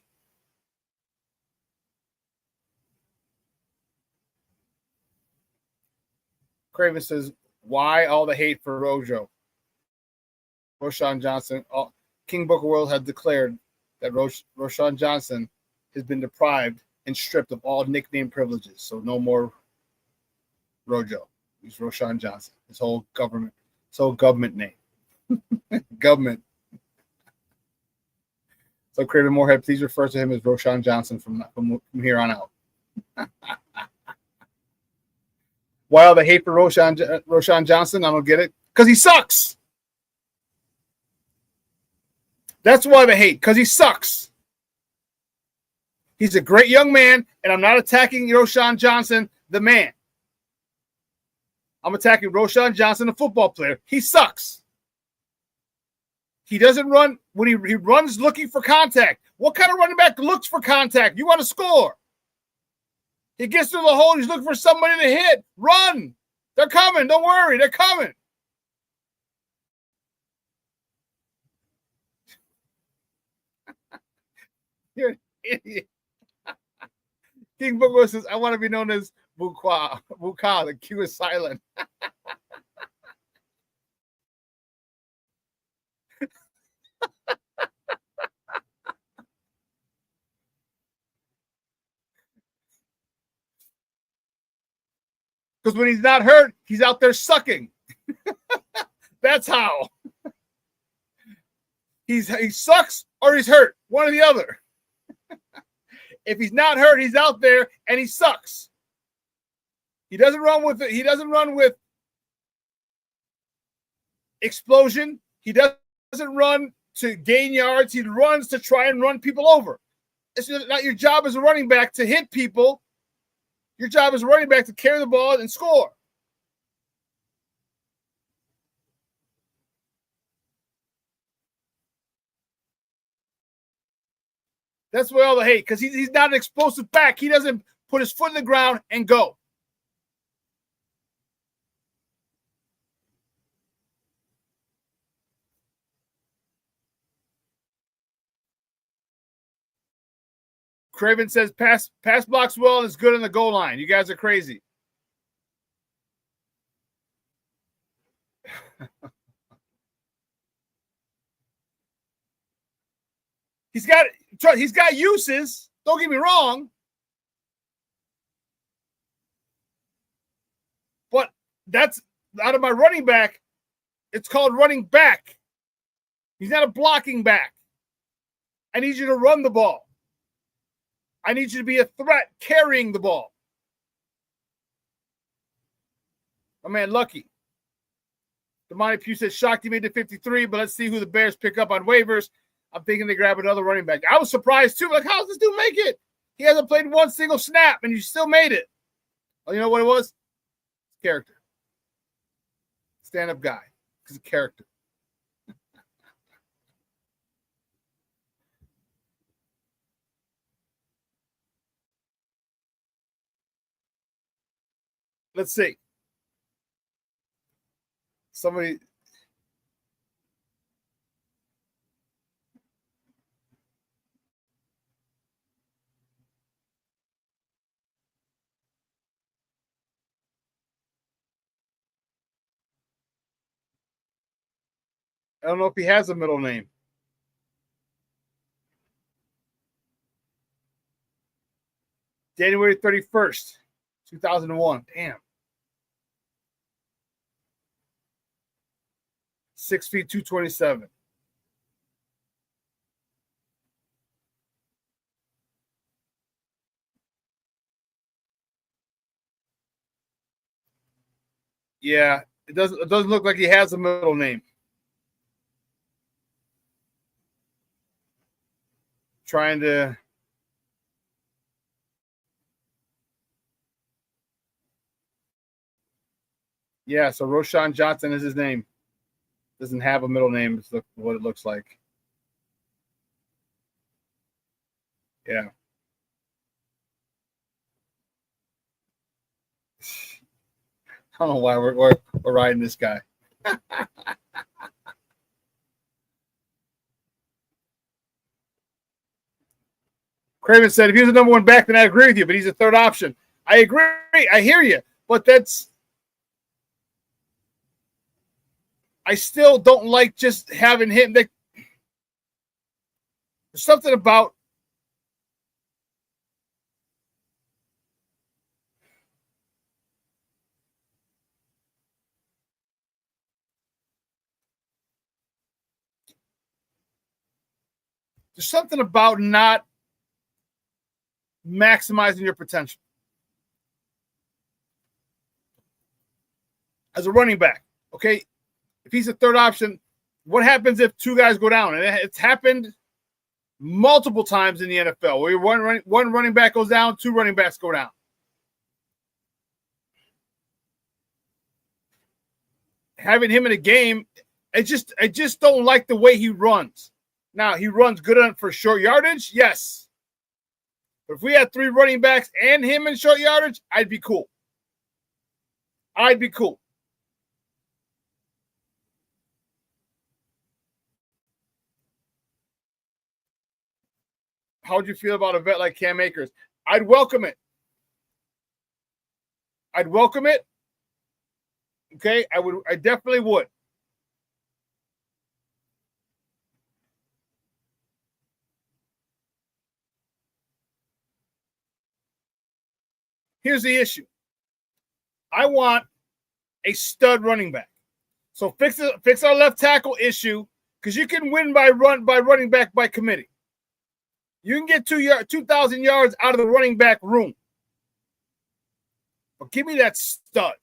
Craven says, why all the hate for Roschon Johnson? King Book of World had declared that Roschon Johnson has been deprived and stripped of all nickname privileges. So no more Rojo. He's Roschon Johnson. His whole government name. Government. So Craven Moorhead, please refer to him as Roschon Johnson from here on out. Why all the hate for Roschon Johnson? I don't get it. Because he sucks. That's why the hate, because he sucks. He's a great young man, and I'm not attacking Roschon Johnson, the man. I'm attacking Roschon Johnson, the football player. He sucks. He doesn't run when he runs looking for contact. What kind of running back looks for contact? You want to score. He gets through the hole. He's looking for somebody to hit. Run. They're coming. Don't worry. They're coming. You're an idiot. King Booker says, I want to be known as Buka. The Q is silent. Because when he's not hurt, he's out there sucking. That's how. He sucks or he's hurt. One or the other. If he's not hurt, he's out there and he sucks. He doesn't run with it. He doesn't run with explosion. He doesn't run to gain yards. He runs to try and run people over. It's not your job as a running back to hit people. Your job as a running back to carry the ball and score. That's why all the hate, because he's not an explosive back. He doesn't put his foot in the ground and go. Craven says pass blocks well and is good on the goal line. You guys are crazy. He's got uses. Don't get me wrong. But that's out of my running back. It's called running back. He's not a blocking back. I need you to run the ball. I need you to be a threat carrying the ball. My man, Lucky. Damani Pugh says, shocked he made the 53, but let's see who the Bears pick up on waivers. I'm thinking they grab another running back. I was surprised, too. Like, how does this dude make it? He hasn't played one single snap, and you still made it. Oh, you know what it was? Character. Stand-up guy. He's a character. Let's see. Somebody. I don't know if he has a middle name. January 31st, 2001. Damn. 6 feet, 227. Yeah, it doesn't look like he has a middle name. Trying to yeah, so Roschon Johnson is his name. Doesn't have a middle name. It's what it looks like. Yeah. I don't know why we're riding this guy. Craven said, if he was the number one back, then I agree with you, but he's a third option. I agree. I hear you, but I still don't like just having him. There's something about not maximizing your potential. as a running back. Okay, if he's a third option, what happens if two guys go down? And it's happened multiple times in the NFL where one running back goes down, two running backs go down. Having him in a game, I just don't like the way he runs. Now, he runs good for short yardage, yes. But if we had three running backs and him in short yardage, I'd be cool. I'd be cool. How would you feel about a vet like Cam Akers? I'd welcome it. I'd welcome it. Okay, I definitely would. Here's the issue. I want a stud running back. So fix our left tackle issue, because you can win by running back by committee. You can get 2,000 yards out of the running back room. But give me that stud.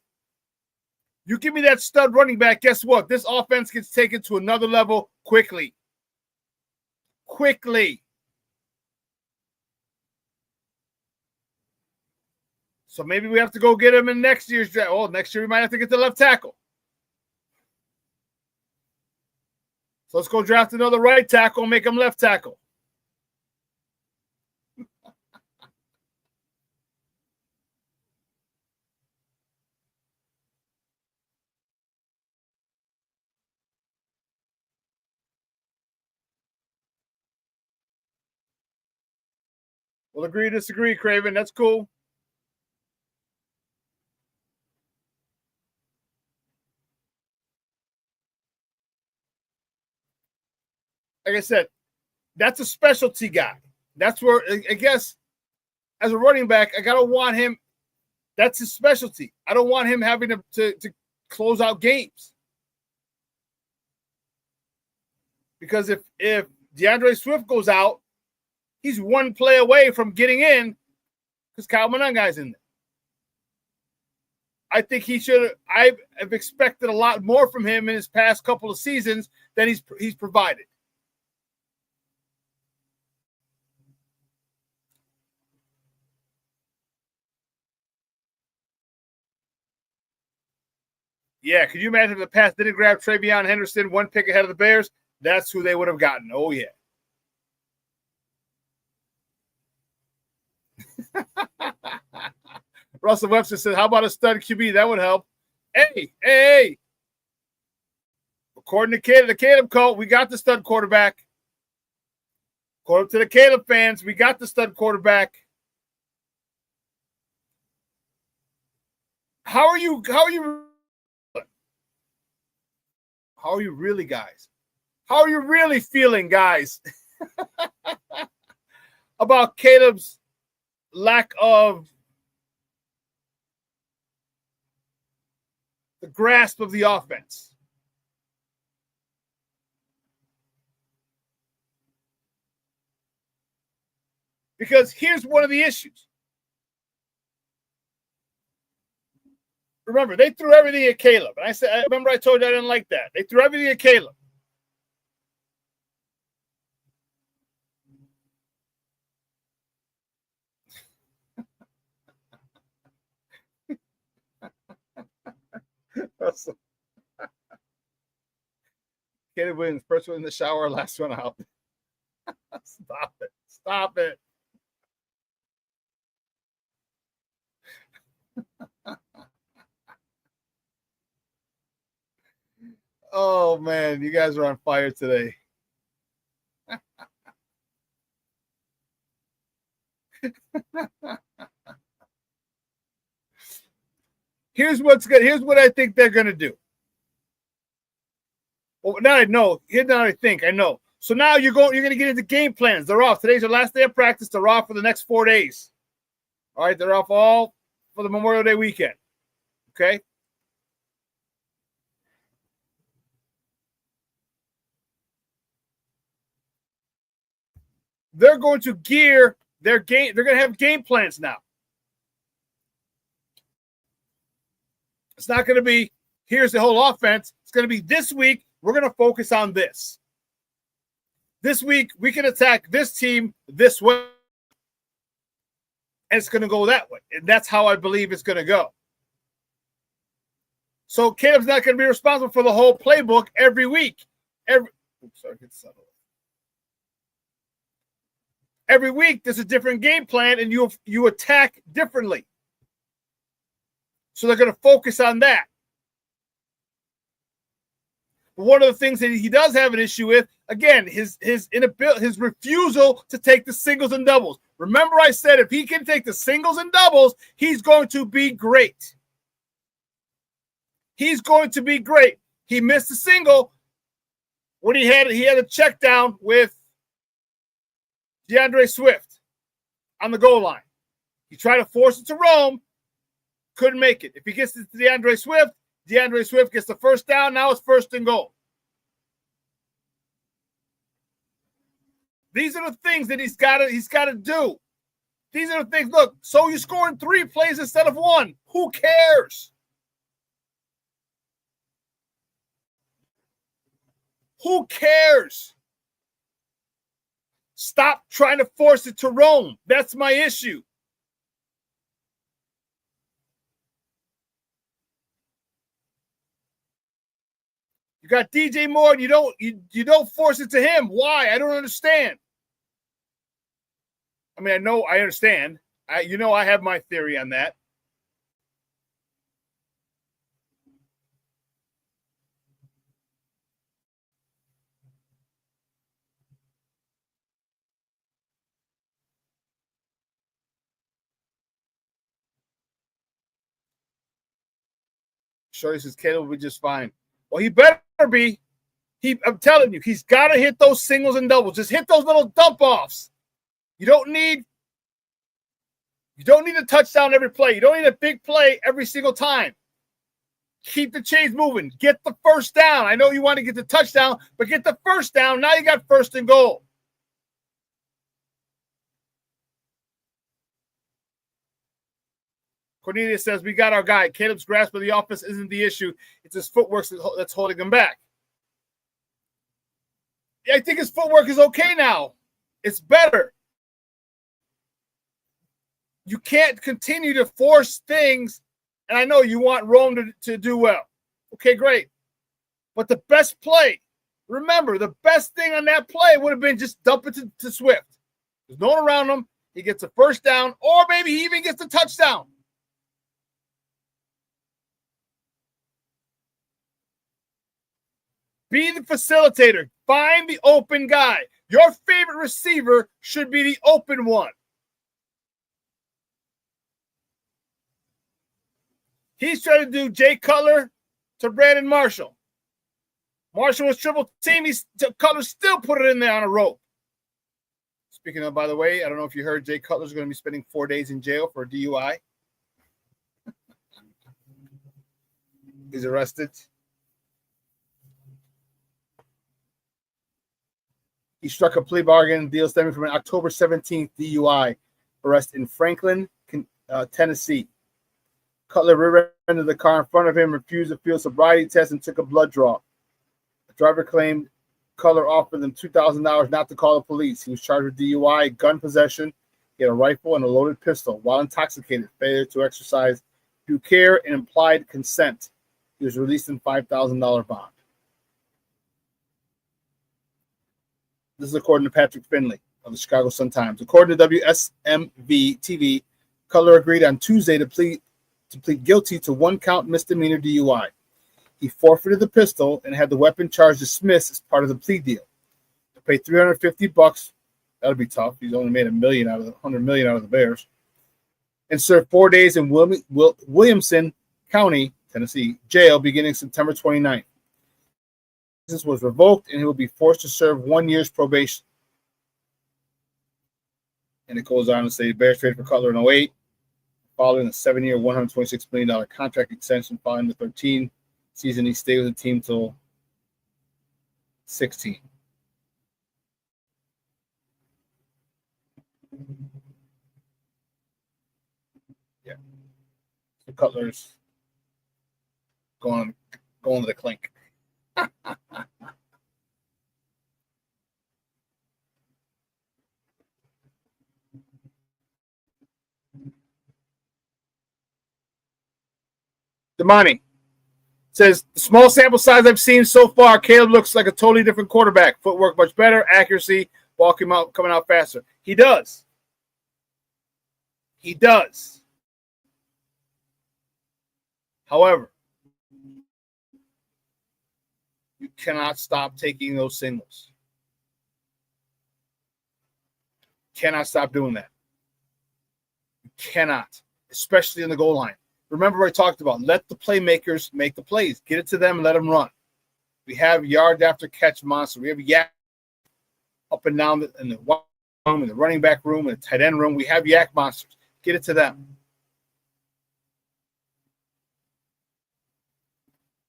You give me that stud running back, guess what? This offense gets taken to another level quickly. Quickly. So maybe we have to go get him in next year's draft. Oh, next year we might have to get the left tackle. So let's go draft another right tackle and make him left tackle. We'll agree to disagree, Craven. That's cool. Like I said, that's a specialty guy. That's where, I guess, as a running back, I got to want him. That's his specialty. I don't want him having to close out games. Because if DeAndre Swift goes out, he's one play away from getting in because Kyle Monangai's in there. I think he should. I've expected a lot more from him in his past couple of seasons than he's provided. Yeah, could you imagine if the Pats didn't grab Travion Henderson one pick ahead of the Bears? That's who they would have gotten. Oh, yeah. Russell Webster says, how about a stud QB? That would help. Hey. According to the Caleb cult, we got the stud quarterback. According to the Caleb fans, we got the stud quarterback. How are you really, guys? How are you really feeling, guys, about Caleb's lack of the grasp of the offense? Because here's one of the issues. Remember, they threw everything at Caleb. And I remember I told you I didn't like that. They threw everything at Caleb. Caleb wins. First one in the shower, last one out. Stop it. Oh, man, you guys are on fire today. Here's what's good. Here's what I think they're going to do. Well, now I know. Here's what I think. I know. So now you're going to get into game plans. They're off. Today's their last day of practice. They're off for the next 4 days. All right, they're off all for the Memorial Day weekend. Okay? They're going to gear their game. They're going to have game plans now. It's not going to be, here's the whole offense. It's going to be this week, we're going to focus on this. This week, we can attack this team this way. And it's going to go that way. And that's how I believe it's going to go. So Caleb's not going to be responsible for the whole playbook every week. Every week, there's a different game plan, and you attack differently. So they're going to focus on that. But one of the things that he does have an issue with, again, his inability, his refusal to take the singles and doubles. Remember, I said if he can take the singles and doubles, he's going to be great. He's going to be great. He missed a single when he had a check down with DeAndre Swift on the goal line. He tried to force it to Rome, couldn't make it. If he gets it to DeAndre Swift gets the first down. Now it's first and goal. These are the things that he's got to do. These are the things. Look, so you're scoring 3 plays instead of 1. Who cares? Who cares? Stop trying to force it to Rome. That's my issue. You got DJ Moore, and you don't force it to him. Why? I don't understand. I mean, I understand. I have my theory on that. Shorty says Caleb will be just fine. Well, he better be. I'm telling you, he's got to hit those singles and doubles. Just hit those little dump offs. You don't need a touchdown every play. You don't need a big play every single time. Keep the chains moving. Get the first down. I know you want to get the touchdown, but get the first down. Now you got first and goal. Cornelius says, we got our guy. Caleb's grasp of the offense isn't the issue. It's his footwork that's holding him back. Yeah, I think his footwork is okay now. It's better. You can't continue to force things, and I know you want Rome to do well. Okay, great. But the best play, remember, the best thing on that play would have been just dump it to Swift. There's no one around him. He gets a first down, or maybe he even gets a touchdown. Be the facilitator. Find the open guy. Your favorite receiver should be the open one. He's trying to do Jay Cutler to Brandon Marshall. Marshall was triple team. Cutler still put it in there on a rope. Speaking of, by the way, I don't know if you heard, Jay Cutler's going to be spending 4 days in jail for a DUI. He's arrested. He struck a plea bargain deal stemming from an October 17th DUI arrest in Franklin, Tennessee. Cutler rear-ended the car in front of him, refused a field sobriety test, and took a blood draw. The driver claimed Cutler offered them $2,000 not to call the police. He was charged with DUI, gun possession. He had a rifle and a loaded pistol. While intoxicated, failure to exercise due care and implied consent. He was released in $5,000 bond. This is according to Patrick Finley of the Chicago Sun-Times. According to WSMV TV, Cutler agreed on Tuesday to plead guilty to 1-count misdemeanor DUI. He forfeited the pistol and had the weapon charge dismissed as part of the plea deal. To pay $350, that'll be tough. He's only made $100 million out of the Bears. And served 4 days in Williamson County, Tennessee, jail beginning September 29th. This was revoked, and he will be forced to serve 1 year's probation. And it goes on to say Bears traded for Cutler in 2008, following a 7-year, $126 million contract extension following the 13 season. He stayed with the team till 16. Yeah. So Cutler's going on going to the clink. Damani says, the small sample size I've seen so far, Caleb looks like a totally different quarterback. Footwork much better, accuracy, ball coming out faster. He does. He does. However, you cannot stop taking those signals. Cannot stop doing that. You cannot, especially in the goal line. Remember I talked about, let the playmakers make the plays. Get it to them and let them run. We have yard after catch monster. We have yak up and down in the room, in the running back room, in the tight end room. We have yak monsters. Get it to them.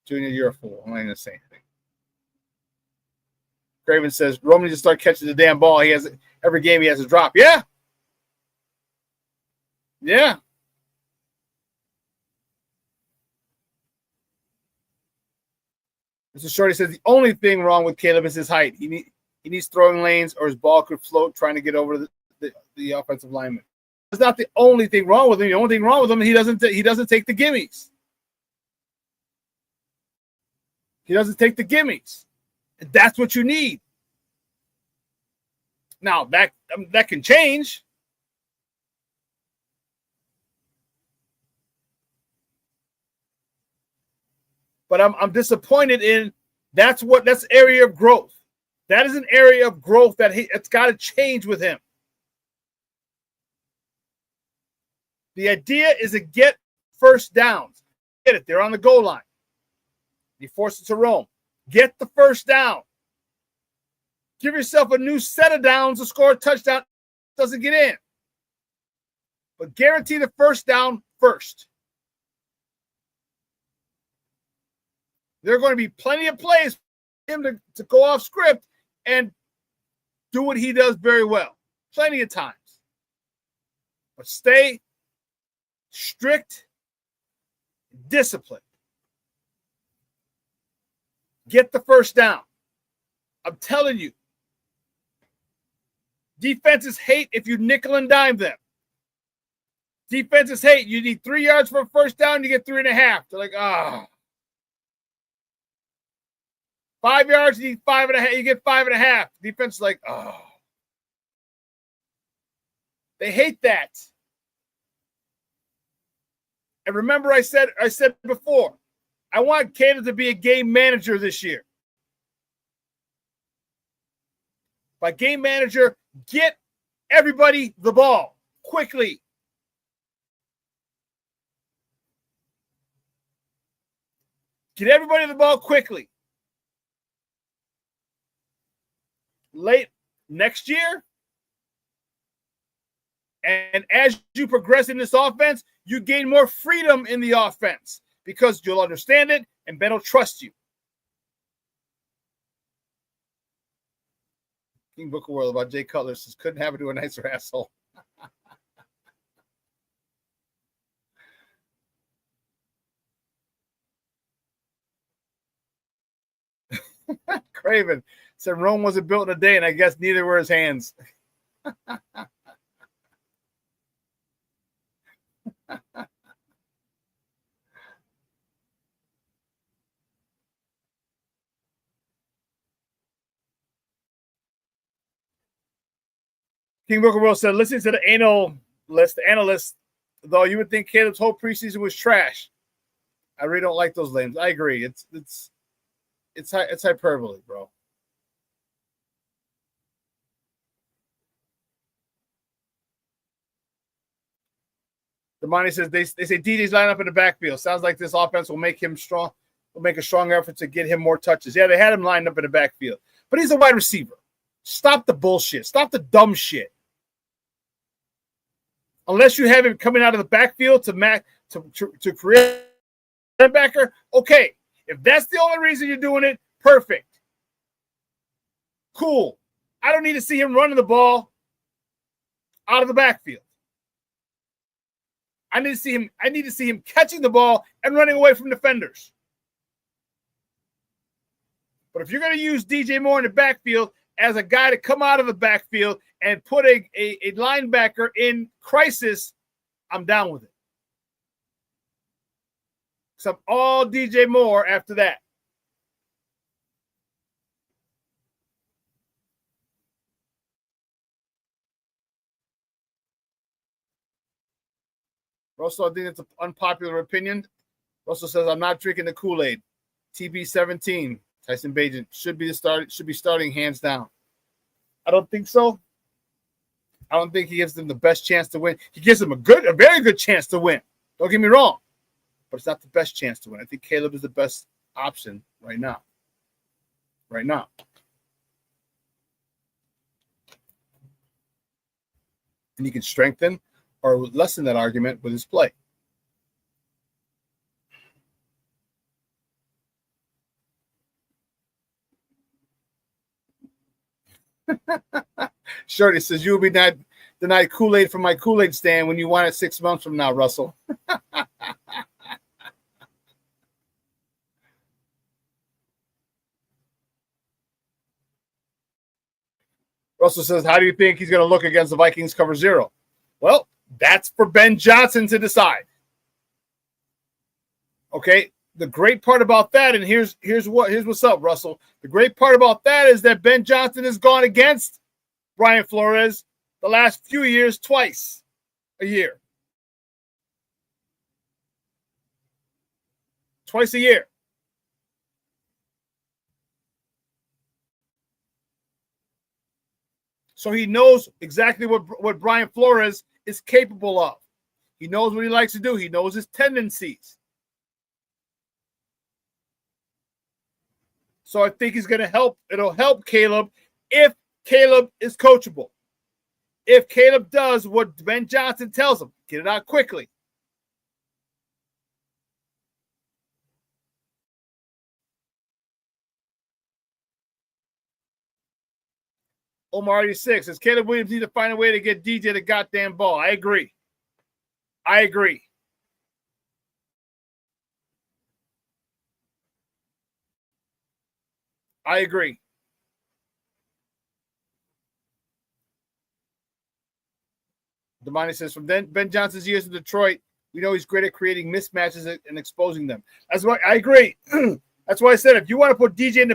Junior, you're a fool. I'm not going to say anything. Craven says, Roman just start catching the damn ball. He has every game he has a drop. Yeah. Yeah. Mr. Shorty says the only thing wrong with Caleb is his height. He needs throwing lanes, or his ball could float trying to get over the offensive lineman. That's not the only thing wrong with him. The only thing wrong with him, he doesn't take the gimmies. He doesn't take the gimmies. And that's what you need. Now that can change. But I'm disappointed in that's area of growth. That is an area of growth that it's got to change with him. The idea is to get first downs. Get it. They're on the goal line. You force it to roam. Get the first down. Give yourself a new set of downs to score a touchdown. Doesn't get in. But guarantee the first down first. There are going to be plenty of plays for him to go off script and do what he does very well. Plenty of times. But stay strict, disciplined. Get the first down. I'm telling you. Defenses hate if you nickel and dime them. Defenses hate. You need 3 yards for a first down, you get 3.5. They're like, 5 yards, you need 5.5. You get 5.5. Defense is like, They hate that. And remember, I said before, I want Caleb to be a game manager this year. By game manager, get everybody the ball quickly. Get everybody the ball quickly. Late next year, and as you progress in this offense, you gain more freedom in the offense because you'll understand it and Ben will trust you. King Booker World about Jay Cutler says, couldn't have it to a nicer asshole. Craven said Rome wasn't built in a day, and I guess neither were his hands. King Booker World said, listening to the analyst, though, you would think Caleb's whole preseason was trash. I really don't like those names. I agree. It's hyperbole, bro. Damani says they say DJ's line up in the backfield. Sounds like this offense will make him strong. Will make a strong effort to get him more touches. Yeah, they had him lined up in the backfield, but he's a wide receiver. Stop the bullshit. Stop the dumb shit. Unless you have him coming out of the backfield to create a linebacker, okay. If that's the only reason you're doing it, perfect. Cool. I don't need to see him running the ball out of the backfield. I need to see him catching the ball and running away from defenders. But if you're going to use DJ Moore in the backfield as a guy to come out of the backfield and put a linebacker in crisis, I'm down with it. So I'm all DJ Moore after that. Russell, I think it's an unpopular opinion. Russell says, I'm not drinking the Kool-Aid. TB17, Tyson Bagent should be starting hands down. I don't think so. I don't think he gives them the best chance to win. He gives them a very good chance to win. Don't get me wrong. But it's not the best chance to win. I think Caleb is the best option right now. Right now. And he can strengthen or lessen that argument with his play. Shorty says, you'll be denied Kool-Aid from my Kool-Aid stand when you want it 6 months from now, Russell. Russell says, how do you think he's going to look against the Vikings cover 0? Well, that's for Ben Johnson to decide. Okay, the great part about that, and here's what's up, Russell. The great part about that is that Ben Johnson has gone against Brian Flores the last few years twice a year. Twice a year. So he knows exactly what Brian Flores is capable of. He knows what he likes to do. He knows his tendencies. So I think he's going to help. It'll help Caleb if Caleb is coachable. If Caleb does what Ben Johnson tells him, get it out quickly. Omar 86 says Caleb Williams needs to find a way to get DJ the goddamn ball. I agree. I agree. I agree. Damani says, from Ben Johnson's years in Detroit, we know he's great at creating mismatches and exposing them. That's why I agree. That's why I said if you want to put DJ in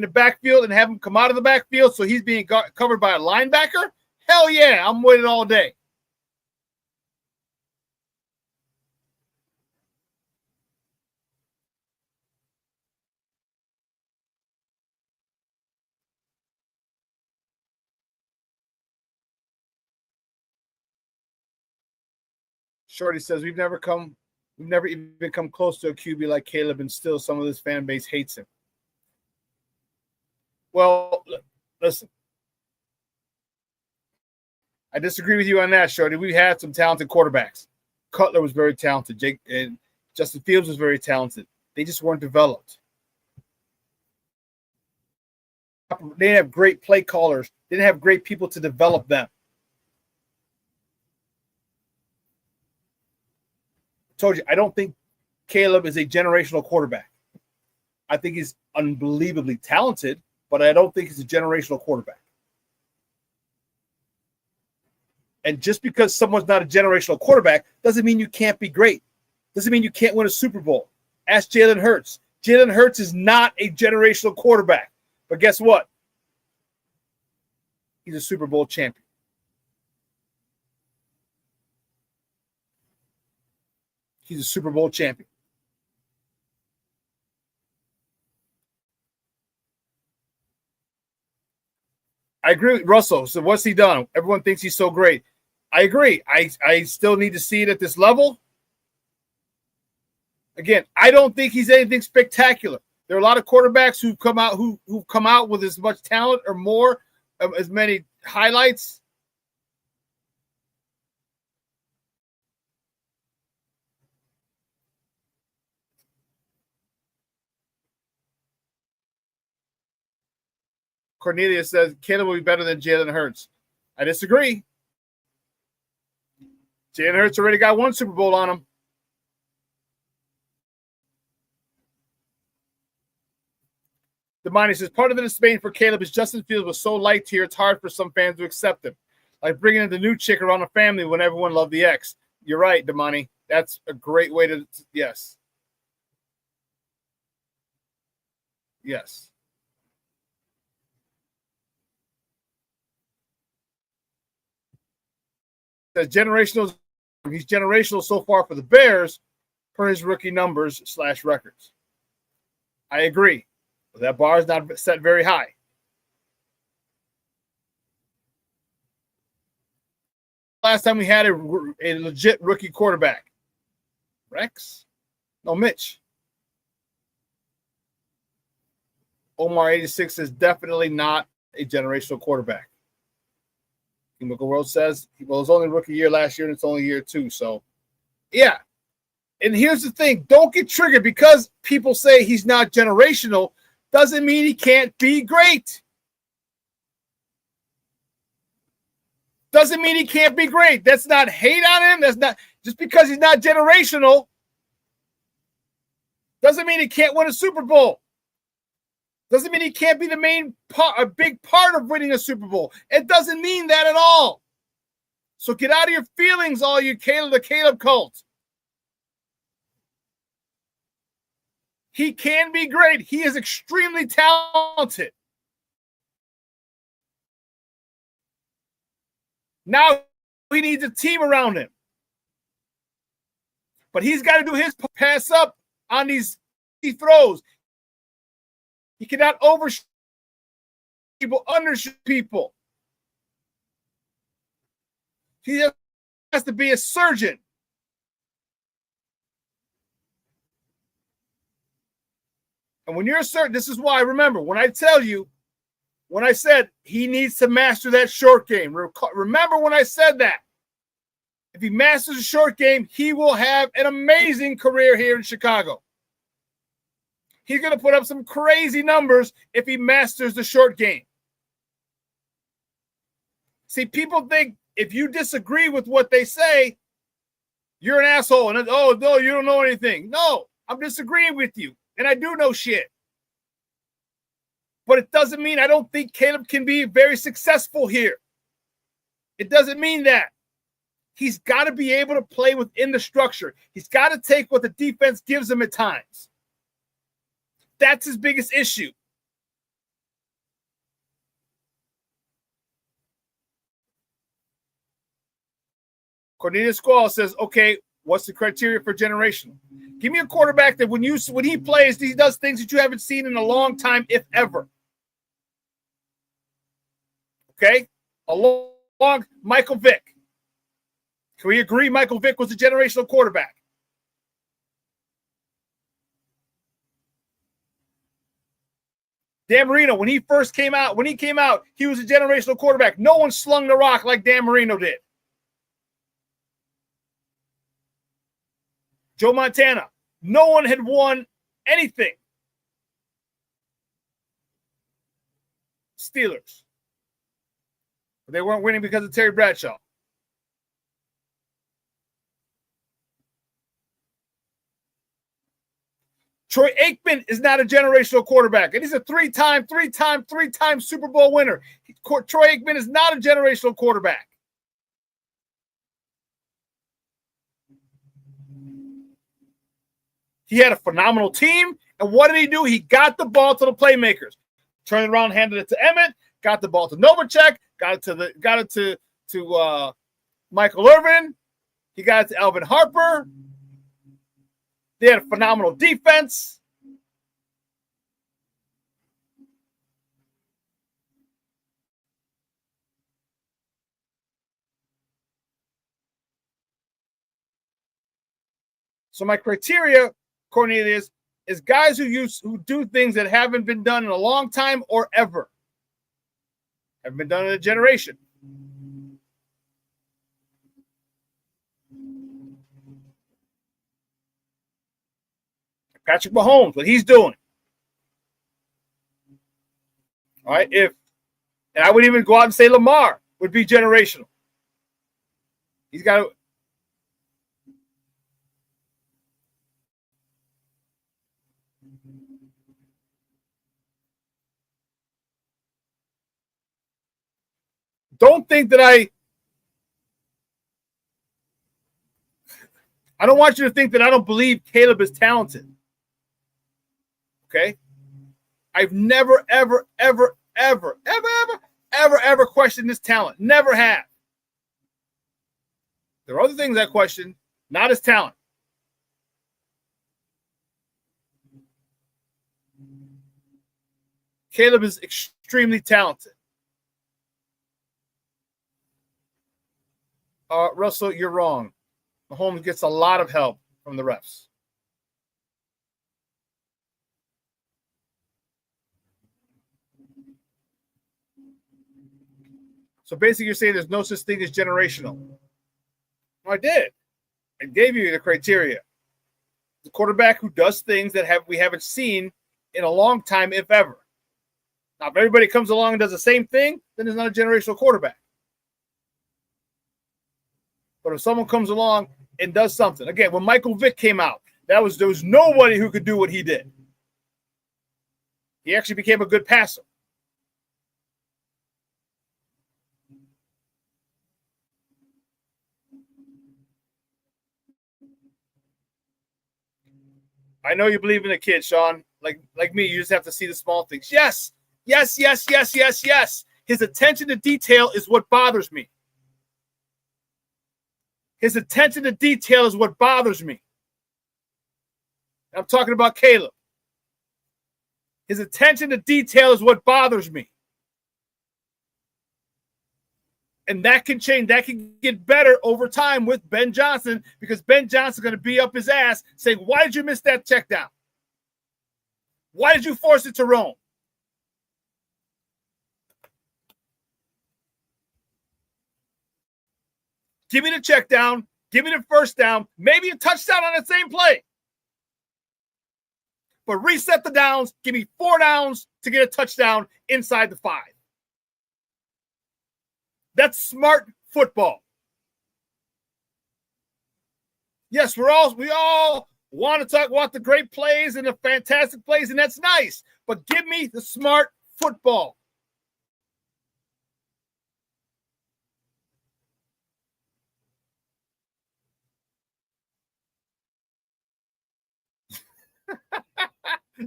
the backfield and have him come out of the backfield so he's being covered by a linebacker, hell yeah, I'm with it all day. Shorty says we've never even come close to a QB like Caleb, and still some of this fan base hates him. Well, listen, I disagree with you on that, Shorty. We've had some talented quarterbacks. Cutler was very talented. Jake and Justin Fields was very talented. They just weren't developed. They didn't have great play callers. They didn't have great people to develop them. Told you, I don't think Caleb is a generational quarterback. I think he's unbelievably talented, but I don't think he's a generational quarterback. And just because someone's not a generational quarterback doesn't mean you can't be great. Doesn't mean you can't win a Super Bowl. Ask Jalen Hurts. Jalen Hurts is not a generational quarterback. But guess what? He's a Super Bowl champion. He's a Super Bowl champion. I agree with Russell. So what's he done? Everyone thinks he's so great. I agree. I still need to see it at this level. Again, I don't think he's anything spectacular. There are a lot of quarterbacks who've come out with as much talent or more, as many highlights. Cornelia says Caleb will be better than Jalen Hurts. I disagree. Jalen Hurts already got one Super Bowl on him. The Damani says, part of the disdain for Caleb is Justin Fields was so light here, it's hard for some fans to accept him. Like bringing in the new chick around a family when everyone loved the ex. You're right, Damani. That's a great way to, yes. Yes. Says generational. He's generational so far for the Bears per his rookie numbers / records. I agree. But that bar is not set very high. Last time we had a legit rookie quarterback. Rex? No, Mitch. Omar 86 is definitely not a generational quarterback. Chemical World says, well, it was only rookie year last year and it's only year 2. So, yeah. And here's the thing. Don't get triggered because people say he's not generational doesn't mean he can't be great. Doesn't mean he can't be great. That's not hate on him. That's not just because he's not generational. Doesn't mean he can't win a Super Bowl. Doesn't mean he can't be the main part, a big part of winning a Super Bowl. It doesn't mean that at all. So get out of your feelings, all you the Caleb cult. He can be great. He is extremely talented. Now he needs a team around him. But he's got to do his pass up on these throws. He cannot overshoot people, undershoot people. He has to be a surgeon. And when you're a surgeon, this is why, remember, when I tell you, when I said he needs to master that short game, remember when I said that. If he masters the short game, he will have an amazing career here in Chicago. He's going to put up some crazy numbers if he masters the short game. See, people think if you disagree with what they say, you're an asshole. And, oh, no, you don't know anything. No, I'm disagreeing with you. And I do know shit. But it doesn't mean I don't think Caleb can be very successful here. It doesn't mean that. He's got to be able to play within the structure. He's got to take what the defense gives him at times. That's his biggest issue. Cornelius Squall says, okay, what's the criteria for generational? Give me a quarterback that when he plays, he does things that you haven't seen in a long time, if ever. Okay? Along Michael Vick. Can we agree Michael Vick was a generational quarterback? Dan Marino, when he came out, he was a generational quarterback. No one slung the rock like Dan Marino did. Joe Montana, no one had won anything. Steelers. But they weren't winning because of Terry Bradshaw. Troy Aikman is not a generational quarterback, and he's a three-time Super Bowl winner. Troy Aikman is not a generational quarterback. He had a phenomenal team, and what did he do? He got the ball to the playmakers. Turned around, handed it to Emmett, got the ball to Novacek, got it to Michael Irvin. He got it to Alvin Harper. They had a phenomenal defense. So my criteria, Cornelius, is guys who do things that haven't been done in a long time or ever. Haven't been done in a generation. Patrick Mahomes, what he's doing. All right, and I would even go out and say Lamar would be generational. He's got to. don't think that I don't want you to think that I don't believe Caleb is talented. Okay? I've never, ever, ever, ever, ever, ever, ever, ever questioned his talent. Never have. There are other things I question, not his talent. Caleb is extremely talented. Russell, you're wrong. Mahomes gets a lot of help from the refs. So basically you're saying there's no such thing as generational. No, I did. I gave you the criteria. The quarterback who does things that we haven't seen in a long time, if ever. Now, if everybody comes along and does the same thing, then it's not a generational quarterback. But if someone comes along and does something, again, when Michael Vick came out, there was nobody who could do what he did. He actually became a good passer. I know you believe in the kid, Shawn. Like me, you just have to see the small things. Yes. Yes, yes, yes, yes, yes. His attention to detail is what bothers me. His attention to detail is what bothers me. I'm talking about Caleb. His attention to detail is what bothers me. And that can change. That can get better over time with Ben Johnson, because Ben Johnson's going to be up his ass saying, why did you miss that check down? Why did you force it to roam? Give me the check down. Give me the first down. Maybe a touchdown on the same play. But reset the downs. Give me 4 downs to get a touchdown inside the 5. That's smart football. Yes, we all want to talk about the great plays and the fantastic plays, and that's nice. But give me the smart football.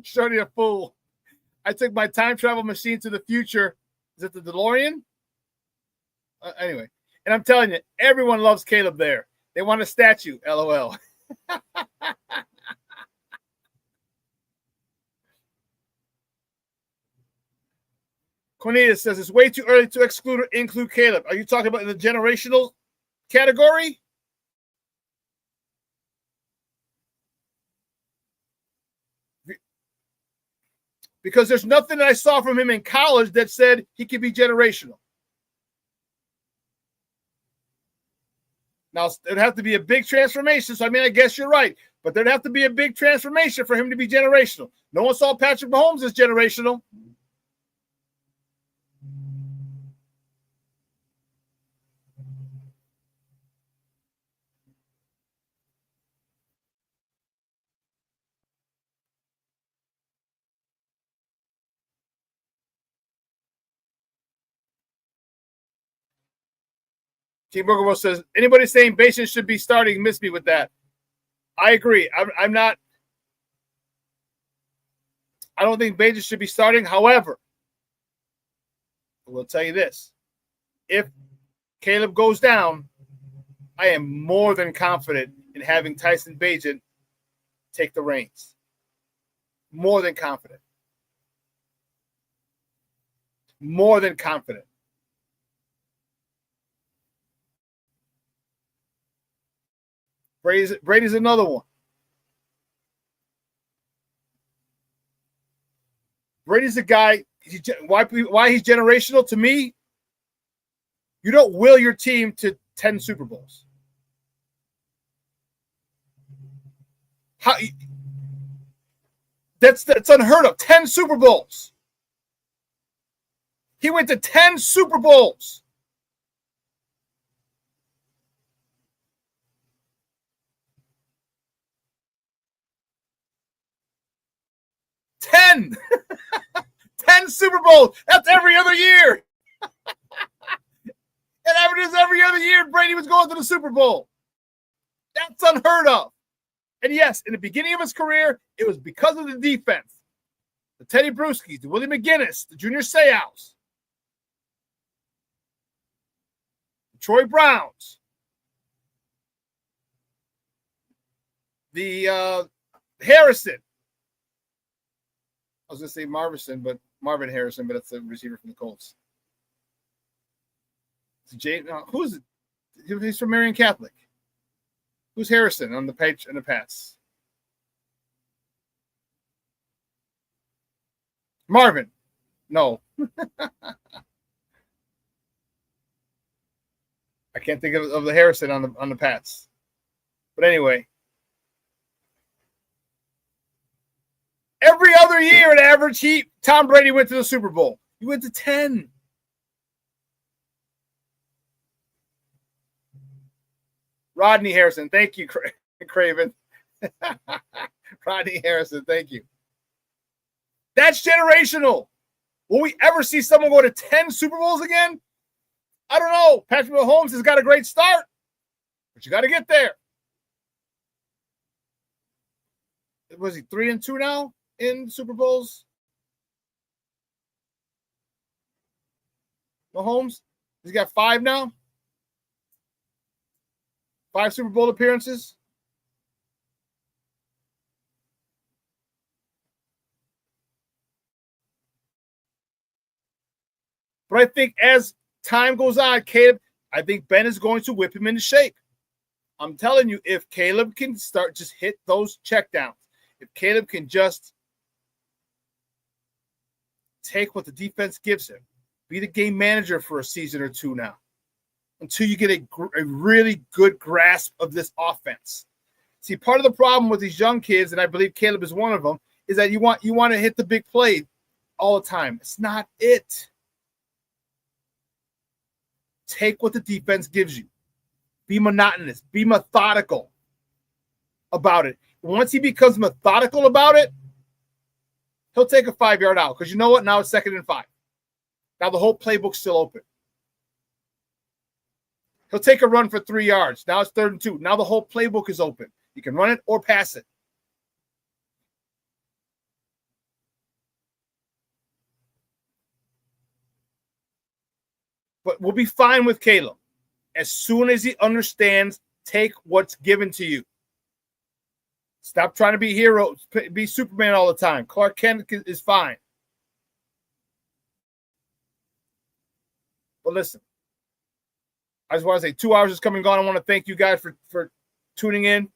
Shorty a fool. I took my time travel machine to the future. Is it the DeLorean? Anyway, and I'm telling you, everyone loves Caleb there. They want a statue, LOL. Cornelius says it's way too early to exclude or include Caleb. Are you talking about in the generational category? Because there's nothing that I saw from him in college that said he could be generational. Now, there'd have to be a big transformation. So, I guess you're right. But there'd have to be a big transformation for him to be generational. No one saw Patrick Mahomes as generational. Team Burgerville says, anybody saying Bajan should be starting, miss me with that. I agree. I'm not. I don't think Bajan should be starting. However, I will tell you this. If Caleb goes down, I am more than confident in having Tyson Bajan take the reins. More than confident. More than confident. Brady's another one. Brady's a guy. Why he's generational to me? You don't will your team to 10 Super Bowls. That's unheard of. 10 Super Bowls. He went to 10 Super Bowls. Ten 10 Super Bowls. That's every other year. It happens every other year Brady was going to the Super Bowl. That's unheard of. And yes, in the beginning of his career, it was because of the defense. The Teddy Bruschi's, the Willie McGinnis, the Junior Seau's, the Troy Browns, the Harrison. I was going to say Marvin Harrison, but that's the receiver from the Colts. Who's it? He's from Marian Catholic. Who's Harrison on the page and the Pats? Marvin. No. I can't think of the Harrison on the Pats. But anyway. Every other year at average, Tom Brady went to the Super Bowl. He went to 10. Rodney Harrison, thank you, Craven. Rodney Harrison, thank you. That's generational. Will we ever see someone go to 10 Super Bowls again? I don't know. Patrick Mahomes has got a great start, but you got to get there. Was he 3-2 now in Super Bowls? Mahomes? He's got 5 now? 5 Super Bowl appearances? But I think as time goes on, Caleb, I think Ben is going to whip him into shape. I'm telling you, if Caleb can just hit those checkdowns, if Caleb can just take what the defense gives him, be the game manager for a season or two now, until you get a really good grasp of this offense. See, part of the problem with these young kids, and I believe Caleb is one of them, is that you want to hit the big play all the time. It's not it. Take what the defense gives you. Be monotonous. Be methodical about it. Once he becomes methodical about it, he'll take a 5-yard out. Because you know what? Now it's 2nd and 5. Now the whole playbook's still open. He'll take a run for 3 yards. Now it's 3rd and 2. Now the whole playbook is open. You can run it or pass it. But we'll be fine with Caleb. As soon as he understands, take what's given to you. Stop trying to be hero, be Superman all the time. Clark Kent is fine. But listen, I just want to say 2 hours is coming and gone. I want to thank you guys for tuning in,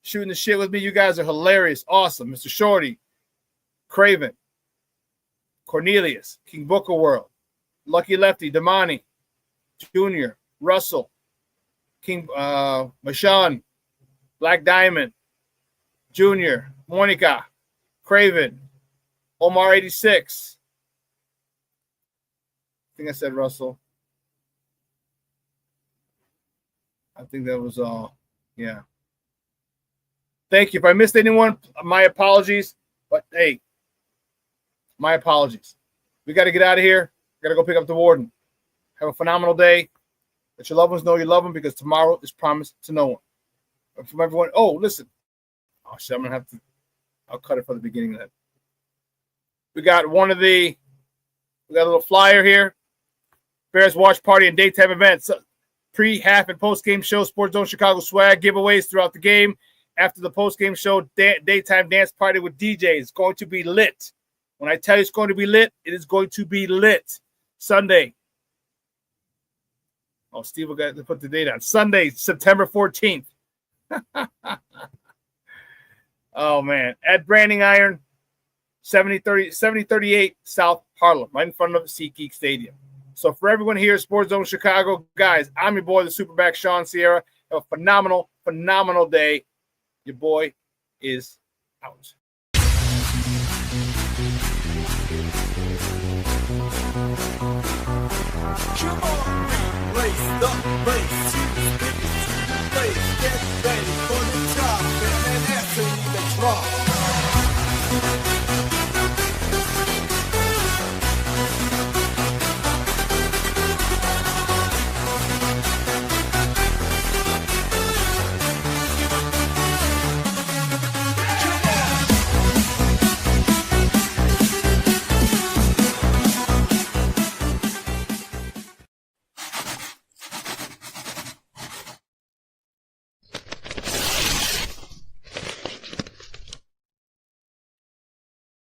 shooting the shit with me. You guys are hilarious. Awesome. Mr. Shorty, Craven, Cornelius, King Booker World, Lucky Lefty, Damani, Junior, Russell, King Mashawn, Black Diamond, Junior, Monica, Craven, Omar 86. I think I said Russell. I think that was all. Yeah. Thank you. If I missed anyone, my apologies. But hey, my apologies. We got to get out of here. Got to go pick up the warden. Have a phenomenal day. Let your loved ones know you love them, because tomorrow is promised to no one. And from everyone, oh, listen. Oh, shit, I'm going to have to, I'll cut it from the beginning of that. We got a little flyer here. Bears watch party and daytime events. Pre, half, and post-game show, Sports Zone Chicago swag, giveaways throughout the game. After the post-game show, daytime dance party with DJs. It's going to be lit. When I tell you it's going to be lit, it is going to be lit. Sunday. Oh, Steve will got to put the date on. Sunday, September 14th. Oh, man. At Branding Iron, 7038 South Harlem, right in front of SeatGeek Stadium. So for everyone here at Sports Zone Chicago, guys, I'm your boy, the SuperBack, Shawn Sierra. Have a phenomenal, phenomenal day. Your boy is out. Come on, raise the bass.